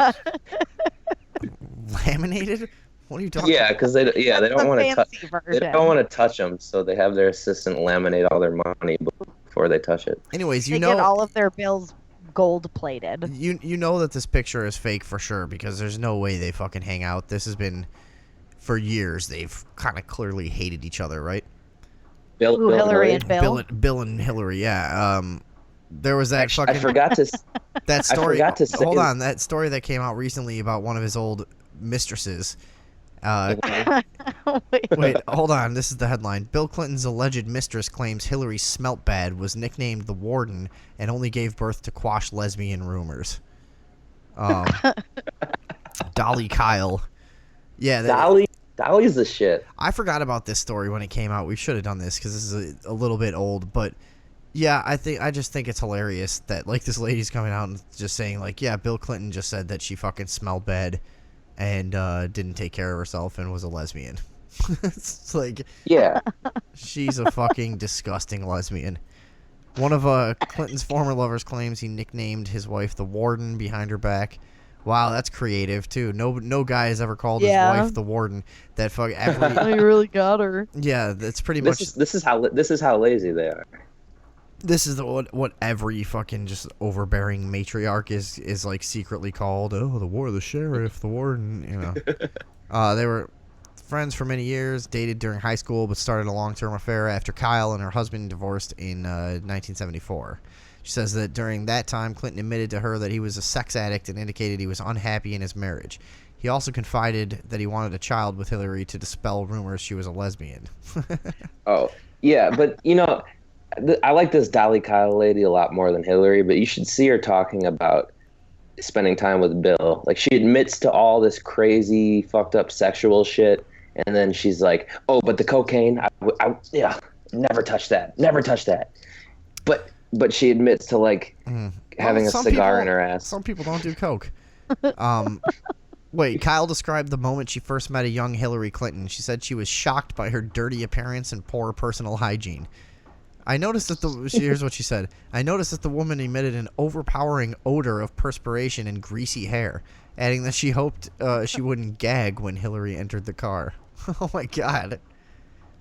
Laminated? What are you talking Yeah, about? because they don't want to touch. fancy They version. don't want to touch them, so they have their assistant laminate all their money before they touch it. Anyways, They get all of their bills gold plated. you know that this picture is fake for sure because there's no way they fucking hang out. This has been for years. They've kind of clearly hated each other, right? Ooh, Hillary and Bill. Bill and Hillary, yeah. There was that Actually, fucking I forgot to. that story. forgot to say- Hold on, that story that came out recently about one of his old mistresses. Wait, hold on. This is the headline. Bill Clinton's alleged mistress claims Hillary smelt bad, was nicknamed the Warden, and only gave birth to quash lesbian rumors. Dolly Kyle. Yeah, Dolly's the shit. I forgot about this story when it came out. We should have done this because this is a little bit old, but yeah, I just think it's hilarious that like this lady's coming out and just saying like, yeah, Bill Clinton just said that she fucking smelled bad and didn't take care of herself and was a lesbian. It's like, Yeah. she's a fucking disgusting lesbian. One of Clinton's former lovers claims he nicknamed his wife the Warden behind her back. Wow, that's creative too. No guy has ever called his wife the Warden. That fuck every. You really got her. Yeah, that's pretty much. This is how lazy they are. This is what every fucking just overbearing matriarch is like secretly called. Oh, the sheriff, the warden. You know, they were friends for many years, dated during high school, but started a long-term affair after Kyle and her husband divorced in 1974. She says that during that time, Clinton admitted to her that he was a sex addict and indicated he was unhappy in his marriage. He also confided that he wanted a child with Hillary to dispel rumors she was a lesbian. Oh, yeah, but you know, I like this Dolly Kyle lady a lot more than Hillary, but you should see her talking about spending time with Bill. Like, she admits to all this crazy, fucked up sexual shit, and then she's like, oh, but the cocaine, yeah, never touch that. Never touch that. But she admits to, like, having a cigar in her ass. Some people don't do coke. Wait, Kyle described the moment she first met a young Hillary Clinton. She said she was shocked by her dirty appearance and poor personal hygiene. I noticed that here's what she said. I noticed that the woman emitted an overpowering odor of perspiration and greasy hair, adding that she hoped she wouldn't gag when Hillary entered the car. Oh my God.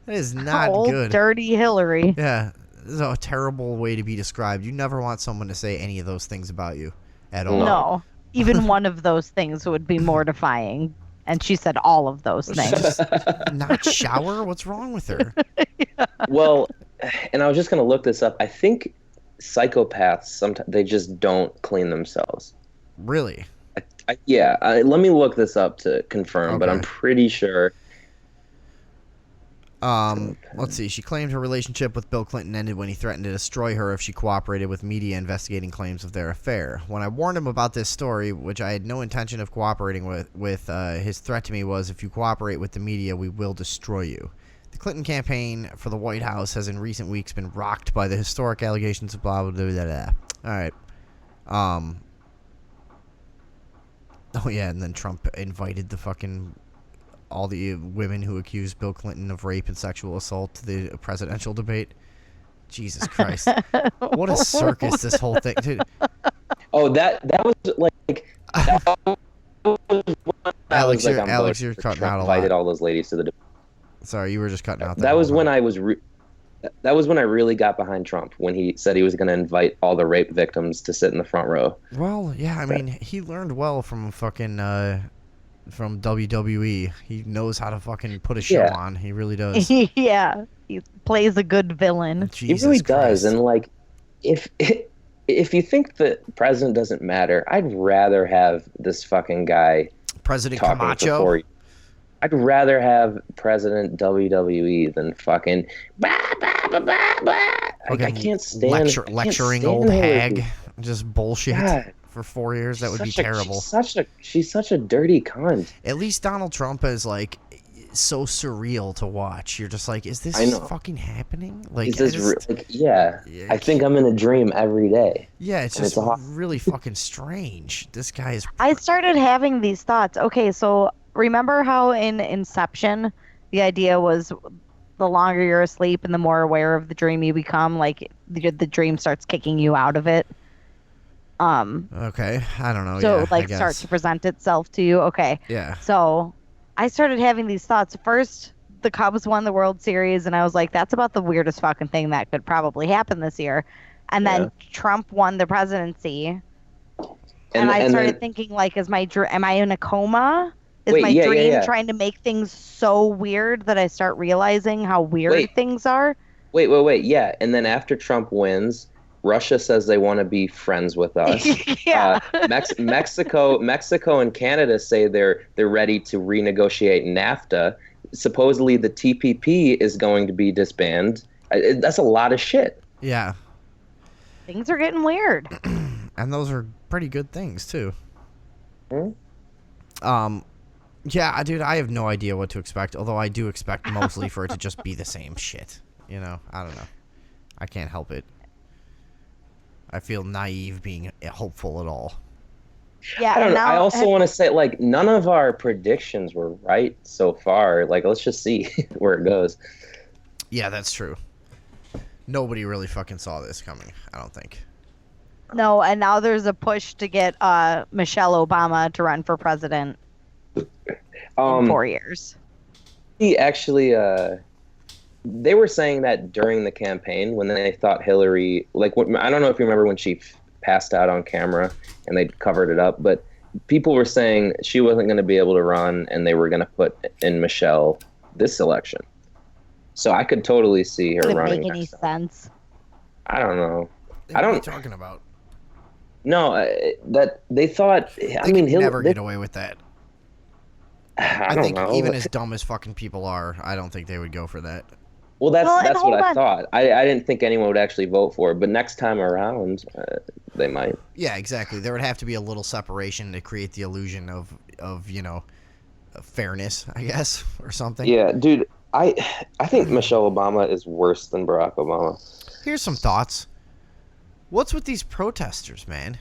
That is not Old good. dirty Hillary. Yeah. This is a terrible way to be described. You never want someone to say any of those things about you at all. No. Even one of those things would be mortifying. And she said all of those things. Just not shower? What's wrong with her? Well, and I was just going to look this up. I think psychopaths, sometimes they just don't clean themselves. Really? Let me look this up to confirm, but Okay. I'm pretty sure. Let's see. She claimed her relationship with Bill Clinton ended when he threatened to destroy her if she cooperated with media investigating claims of their affair. When I warned him about this story, which I had no intention of cooperating with, his threat to me was, if you cooperate with the media, we will destroy you. The Clinton campaign for the White House has in recent weeks been rocked by the historic allegations of blah, blah, blah, blah, blah. All right. Oh, yeah, and then Trump invited the fucking... all the women who accused Bill Clinton of rape and sexual assault to the presidential debate. Jesus Christ. What a circus this whole thing. Dude. Oh, that was like... That was when I was like, Alex, you're for cutting Trump out a lot. invited all those ladies to the debate. Sorry, you were just cutting out. That was when I was... that was when I really got behind Trump, when he said he was going to invite all the rape victims to sit in the front row. Well, yeah, I mean, he learned well from fucking... from WWE. He knows how to fucking put a show on. He really does. Yeah. He plays a good villain. Jesus He really Christ. does. And like, if you think the president doesn't matter, I'd rather have this fucking guy President talking Camacho. for 4 years. I'd rather have President WWE than fucking blah, blah, blah, blah, blah. I can't stand lecturing stand old Hillary. hag, just bullshit God. for 4 years. That would be Such a- terrible. She's such a dirty cunt. At least Donald Trump is like so surreal to watch. You're just like, is this I know. fucking happening? Like, Is this I just- yeah. I think I'm in a dream every day. yeah, it's and just it's a- really fucking strange. This guy is. I started having these thoughts. Okay, so remember how in Inception, the idea was the longer you're asleep and the more aware of the dream you become, like the dream starts kicking you out of it. Okay, I don't know. So yeah, I like guess. starts to present itself to you. Okay. Yeah. So I started having these thoughts. First, the Cubs won the World Series, and I was like, that's about the weirdest fucking thing that could probably happen this year. And then Trump won the presidency. And I started thinking, like, am I in a coma? Is Wait, my yeah, dream yeah. trying to make things so weird that I start realizing how weird Wait. things are? Wait. Yeah. And then after Trump wins, Russia says they want to be friends with us. Yeah. Mexico and Canada say they're ready to renegotiate NAFTA. Supposedly the TPP is going to be disbanded. That's a lot of shit. Yeah. Things are getting weird. And those are pretty good things too. Hmm? Yeah, dude, I have no idea what to expect. Although I do expect mostly for it to just be the same shit. You know, I don't know. I can't help it. I feel naive being hopeful at all. Yeah. I don't and know. I now- also want to say, like, none of our predictions were right so far. Like, let's just see where it goes. Yeah, that's true. Nobody really fucking saw this coming, I don't think. No, and now there's a push to get Michelle Obama to run for president in 4 years. He actually, they were saying that during the campaign when they thought Hillary, like, I don't know if you remember when she passed out on camera and they covered it up, but people were saying she wasn't going to be able to run and they were going to put in Michelle this election. So I could totally see her Doesn't running. make any next time. sense. I don't know. What I are you don't. talking about? No, that they thought. I mean, They Hillary. never get away with that. I I don't think know. even as dumb as fucking people are, I don't think they would go for that. Well, that's Well, and that's what hold I on. thought. I didn't think anyone would actually vote for it, but next time around, they might. Yeah, exactly. There would have to be a little separation to create the illusion of you know, fairness, I guess, or something. Yeah, dude. I think Michelle Obama is worse than Barack Obama. Here's some thoughts. What's with these protesters, man?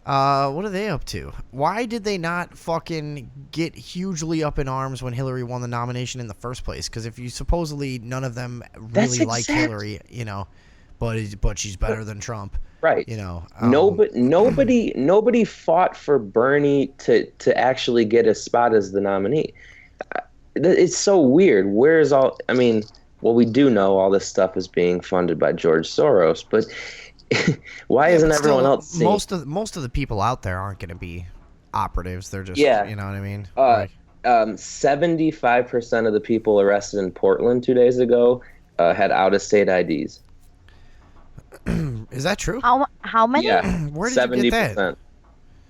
What are they up to? Why did they not fucking get hugely up in arms when Hillary won the nomination in the first place? Because if you supposedly none of them really like Hillary, you know, but she's better than Trump, Right. you know. Nobody fought for Bernie to actually get a spot as the nominee. It's so weird. Where's all? I mean, well, we do know all this stuff is being funded by George Soros, but why isn't but everyone still, else seeing? most of the people out there aren't going to be operatives. They're just, Yeah. you know what I mean? 75% of the people arrested in Portland 2 days ago had out-of-state IDs. Is that true? How many? Yeah, Where did you get that?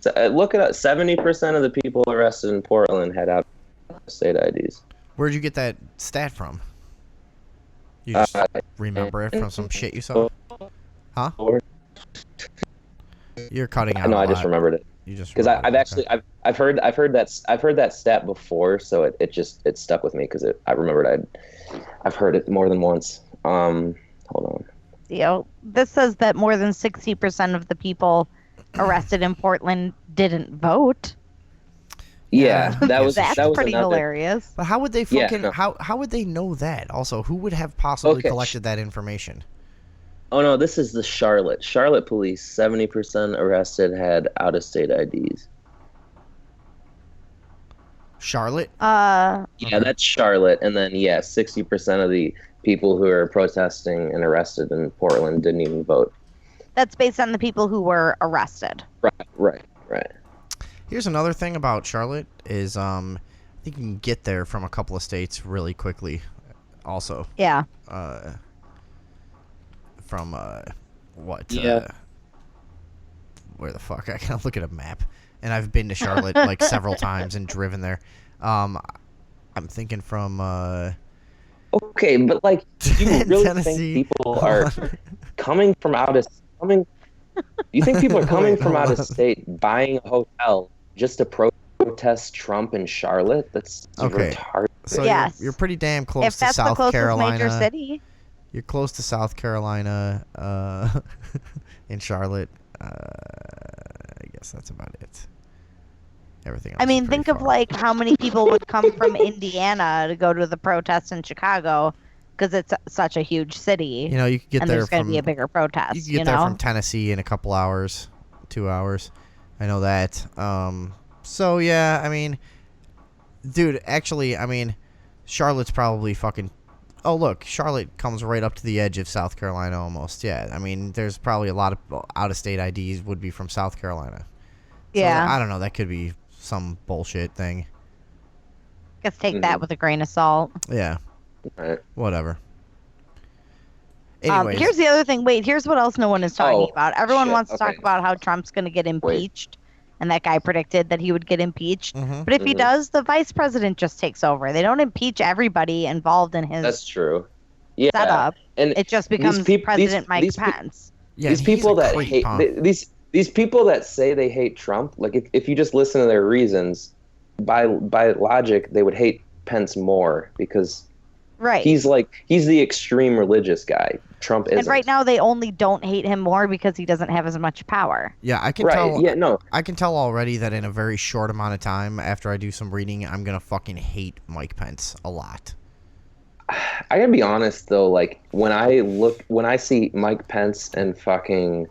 So, look it up. 70% of the people arrested in Portland had out-of-state IDs. Where'd you get that stat from? You just remember it from some shit you saw? Huh? You're cutting out. No, a I just lot. remembered it You just because remembered I've it, actually I've heard that stat before, so it stuck with me because I remembered I've heard it more than once. Hold on. You know, this says that more than 60% of the people arrested in Portland didn't vote. Yeah, that was That's that was pretty another. hilarious. But how would they Yeah, fucking no. how would they know that? Also, who would have possibly Okay. collected that information? Oh no, this is the Charlotte police. 70% arrested had out-of-state IDs. Charlotte? Yeah, that's Charlotte, and then 60% of the people who are protesting and arrested in Portland didn't even vote. That's based on the people who were arrested. Right. Here's another thing about Charlotte is I think you can get there from a couple of states really quickly. also. Yeah. From what? Yeah. Where the fuck? I gotta look at a map. And I've been to Charlotte like several times and driven there. I'm thinking from Okay, but like, do you really Tennessee. think people are coming from out of coming? Do you think people are coming Wait, from hold out of on. state buying a hotel just to protest Trump in Charlotte? That's Okay. retarded. So Yes. you're pretty damn close If to that's the South closest Carolina. major city. You're close to South Carolina, in Charlotte. I guess that's about it. Everything else I is mean, pretty think of far. like how many people would come from Indiana to go to the protests in Chicago because it's such a huge city. You know, you could get and there there's going to from be a bigger protest. you could get there from Tennessee in a couple hours, 2 hours. I know that. So yeah, I mean, dude, actually, I mean, Charlotte's probably fucking. Oh look, Charlotte comes right up to the edge of South Carolina almost. Yeah, I mean, there's probably a lot of out-of-state IDs would be from South Carolina. So Yeah. I don't know. That could be some bullshit thing. Let's take that with a grain of salt. Yeah. Right. Whatever. Anyways, Here's the other thing. Wait, here's what else no one is talking Oh, about. Everyone shit, wants to talk okay. about how Trump's going to get impeached. And that guy predicted that he would get impeached. Mhm. But if he Mhm. does, the vice president just takes over. They don't impeach everybody involved in his That's true. Yeah. setup. And It just becomes President Mike these Pence. yeah, these he's people a that creep, hate huh? these people that say they hate Trump, like if you just listen to their reasons, by logic, they would hate Pence more because Right. he's the extreme religious guy. Trump isn't. And right now they only don't hate him more because he doesn't have as much power. Yeah, I can Right? tell. Yeah. No. I can tell already that in a very short amount of time, after I do some reading, I'm gonna fucking hate Mike Pence a lot. I gotta be honest though. Like when I see Mike Pence and fucking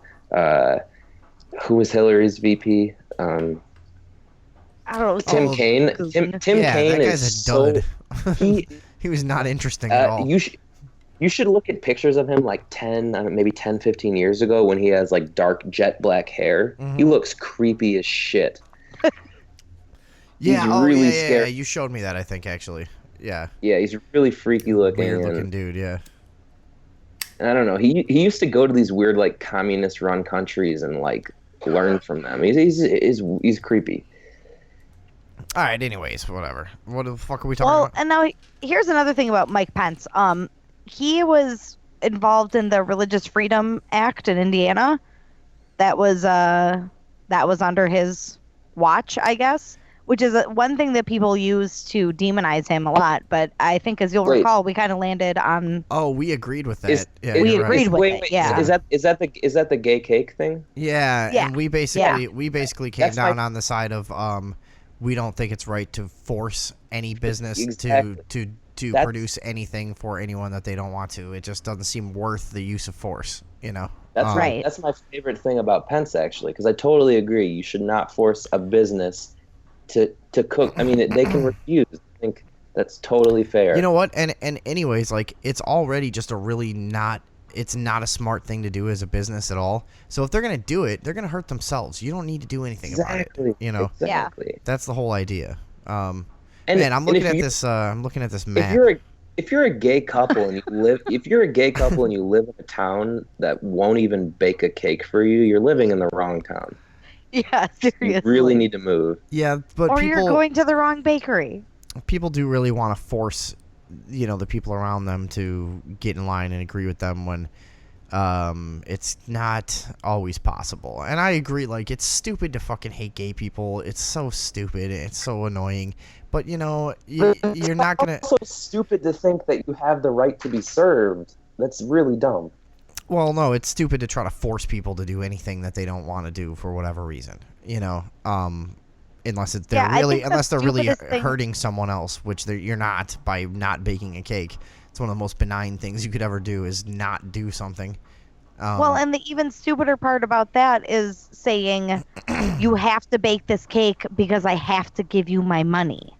who was Hillary's VP? I don't know. Tim Oh, Kaine. Tim Yeah, Kaine that guy's is a so dud. he. He was not interesting at all. You should look at pictures of him like 10, I don't know, maybe 10, 15 years ago when he has like dark jet black hair. He looks creepy as shit. Yeah, he's oh really yeah, scary. yeah. You showed me that, I think, actually. Yeah, Yeah, he's really freaky looking. weird looking and dude. Yeah. I don't know. He used to go to these weird like communist run countries and like learn from them. He's creepy. All right. Anyways, whatever. What the fuck are we talking Well, about? and now here's another thing about Mike Pence. He was involved in the Religious Freedom Act in Indiana. That was under his watch, I guess, which is one thing that people use to demonize him a lot. But I think, as you'll Wait. recall, we kind of landed on. Oh, we agreed with that. Yeah, we you're right. agreed with it, yeah. Is that the gay cake thing? Yeah, Yeah. and we basically came That's down my- on the side of we don't think it's right to force any business Exactly. to That's- produce anything for anyone that they don't want to. It just doesn't seem worth the use of force, you know. That's Right. That's my favorite thing about Pence, actually, because I totally agree. You should not force a business to cook. I mean, they can refuse. I think that's totally fair. You know what? And anyways, like it's already just a really not. It's not a smart thing to do as a business at all. So if they're gonna do it, they're gonna hurt themselves. You don't need to do anything exactly. about it. You know, Exactly. that's the whole idea. And Man, I'm looking if at you- this. I'm looking at this map. If you're a gay couple and you live in a town that won't even bake a cake for you, you're living in the wrong town. Yeah, You seriously. really need to move. Yeah, but or you're people going to the wrong bakery. people do really want to force, the people around them to get in line and agree with them when it's not always possible. And I agree, like it's stupid to fucking hate gay people. It's so stupid. It's so annoying. But you're not gonna. It's also stupid to think that you have the right to be served. That's really dumb. Well, no, it's stupid to try to force people to do anything that they don't want to do for whatever reason. Unless they're Yeah, I really think the stupidest thing- hurting someone else, which you're not by not baking a cake. It's one of the most benign things you could ever do is not do something. Well, and the even stupider part about that is saying you have to bake this cake because I have to give you my money.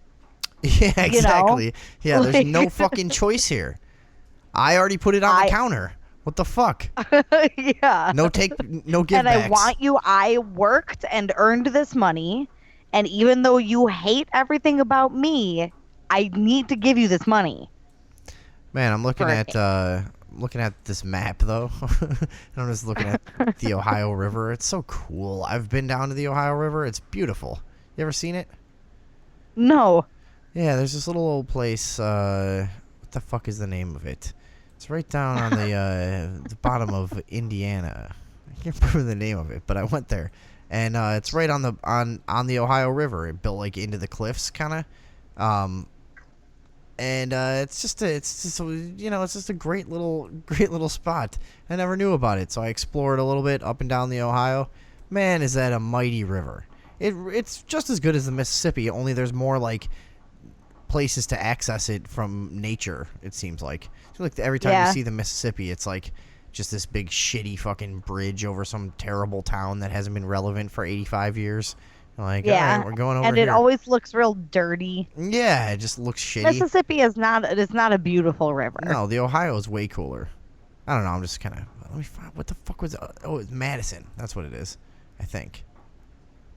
Yeah, exactly. Yeah, there's Like- no fucking choice here. I already put it on the counter. What the fuck? Yeah. No give And I want you. I worked and earned this money, and even though you hate everything about me, I need to give you this money. Man, I'm looking at Hurricane. looking at this map though. And I'm just looking at the Ohio River. It's so cool. I've been down to the Ohio River. It's beautiful. You ever seen it? No. Yeah, there's this little old place. What the fuck is the name of it? It's right down on the bottom of Indiana. I can't remember the name of it, but I went there, and it's right on the Ohio River. It built like into the cliffs, kind of. And it's just a great little spot. I never knew about it, so I explored a little bit up and down the Ohio. Man, is that a mighty river! It's just as good as the Mississippi, only there's more like places to access it from nature. It seems like every time you see the Mississippi, it's like just this big shitty fucking bridge over some terrible town that hasn't been relevant for 85 years. Like, all right, we're going over and here. it always looks real dirty. Yeah, it just looks shitty. Mississippi is not a beautiful river. No, the Ohio is way cooler. I don't know. I'm just kind of let me find what the fuck was. It's Madison. That's what it is. I think.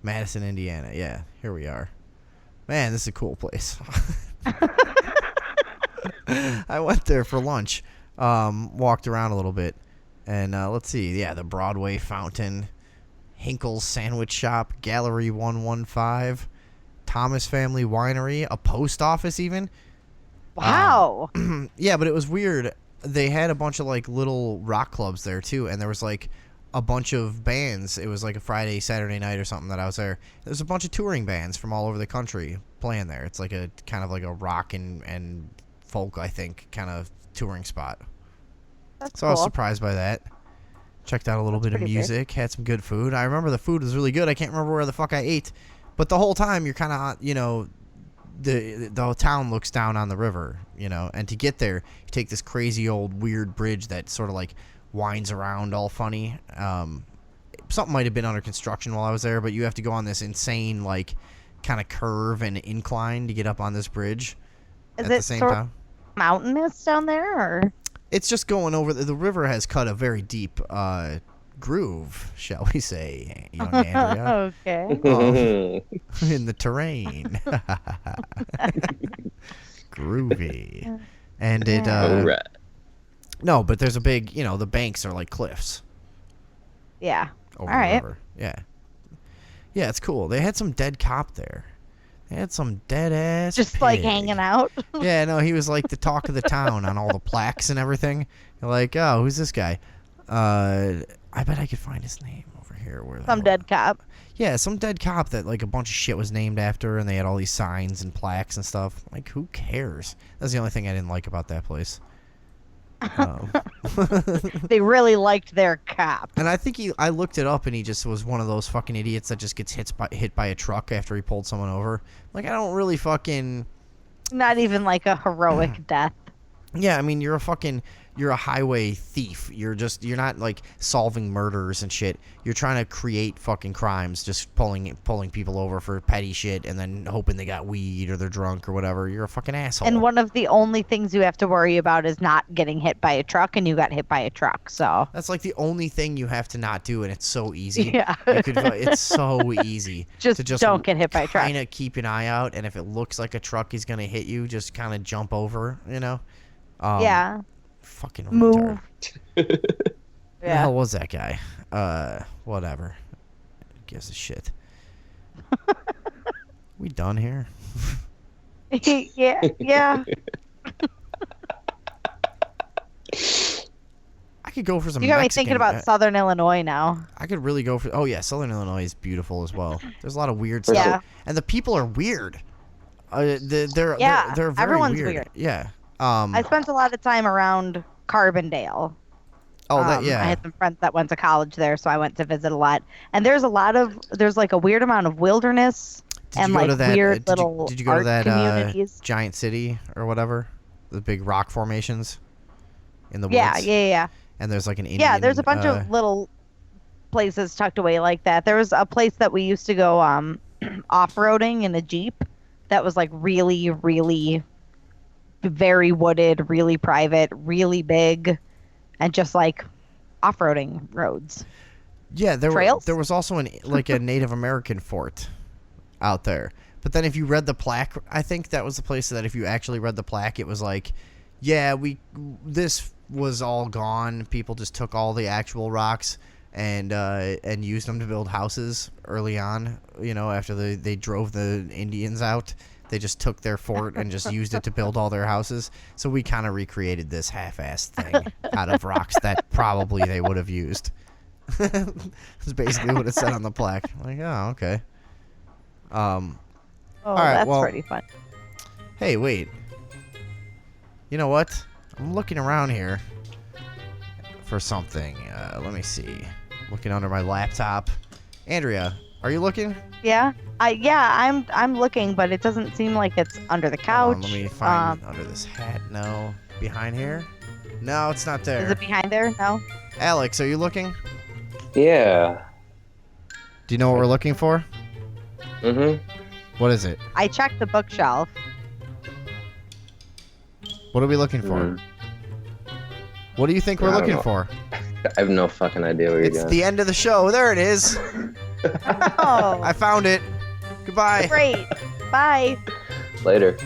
Madison, Indiana. Yeah, here we are. Man, this is a cool place. I went there for lunch. Walked around a little bit, and let's see. Yeah, the Broadway Fountain. Hinkle's Sandwich Shop, Gallery 115, Thomas Family Winery, a post office even. Wow. Yeah, but it was weird. They had a bunch of like little rock clubs there too, and there was like a bunch of bands. It was like a Friday, Saturday night or something that I was there. There's a bunch of touring bands from all over the country playing there. It's like a kind of like a rock and folk, I think, kind of touring spot. That's So cool. I was surprised by that. Checked out a little bit of pretty music, had some good food. I remember the food was really good. I can't remember where the fuck I ate. But the whole time you're kind of, the town looks down on the river, and to get there, you take this crazy old weird bridge that sort of like winds around all funny. Something might have been under construction while I was there, but you have to go on this insane like kind of curve and incline to get up on this bridge Is at it the same sort time. of mountainous down there, or? It's just going over the river has cut a very deep groove, shall we say, young Andrea, Okay. in the terrain. Groovy. And it All right. no, but there's a big, the banks are like cliffs Yeah. over All the right. river. Yeah. Yeah, it's cool. They had some dead cop there. They had some dead ass Just like pig. hanging out. Yeah, no, he was like the talk of the town on all the plaques and everything. You're like, oh, who's this guy? I bet I could find his name over here. Some dead cop. Yeah, some dead cop that like a bunch of shit was named after, and they had all these signs and plaques and stuff. Like, who cares? That's the only thing I didn't like about that place. They really liked their cop. And I think I looked it up, and he just was one of those fucking idiots that just gets hit by a truck after he pulled someone over. Like, I don't really fucking... Not even like a heroic death. Yeah, I mean, you're a highway thief. You're not like solving murders and shit. You're trying to create fucking crimes, just pulling people over for petty shit and then hoping they got weed or they're drunk or whatever. You're a fucking asshole. And one of the only things you have to worry about is not getting hit by a truck, and you got hit by a truck. So that's like the only thing you have to not do, and it's so easy. Yeah. It's so easy. just don't get hit by a truck. Kind of keep an eye out, and if it looks like a truck is gonna hit you, just kind of jump over. Yeah. Fucking Move. retard. Who the Yeah. hell was that guy? Whatever. Gives a shit. We done here? Yeah. Yeah. I could go for some You got me Mexican, thinking about Southern Illinois now. I could really go for... Oh, yeah, Southern Illinois is beautiful as well. There's a lot of weird stuff. Yeah. And the people are weird. They're very everyone's weird. weird. Yeah. I spent a lot of time around Carbondale. I had some friends that went to college there, so I went to visit a lot. And there's like a weird amount of wilderness and like weird little did you go art to that communities. giant city or whatever? The big rock formations in the woods? Yeah. And there's like an Indian... Yeah, there's a bunch of little places tucked away like that. There was a place that we used to go off-roading in a Jeep that was like really, really very wooded, really private, really big, and just like off-roading roads. Yeah, there Trails? was also a Native American fort out there. But then if you read the plaque, I think that was the place that if you actually read the plaque, it was like, Yeah, this was all gone. People just took all the actual rocks and used them to build houses early on. You know, after they drove the Indians out, they just took their fort and just used it to build all their houses. So we kind of recreated this half-assed thing out of rocks that probably they would have used. That's basically what it said on the plaque. Like, oh, okay. Oh, all right, that's well, pretty fun. Hey, wait. You know what? I'm looking around here for something. Let me see. Looking under my laptop. Andrea, are you looking? Yeah, I'm looking, but it doesn't seem like it's under the couch. Hold on, let me find under this hat. No. Behind here? No, it's not there. Is it behind there? No. Alex, are you looking? Yeah. Do you know what we're looking for? Mm-hmm. What is it? I checked the bookshelf. What are we looking for? Mm. What do you think we're I don't looking know. for? I have no fucking idea where you're It's going. the end of the show. There it is. Oh, I found it. Goodbye. great. Bye. Later.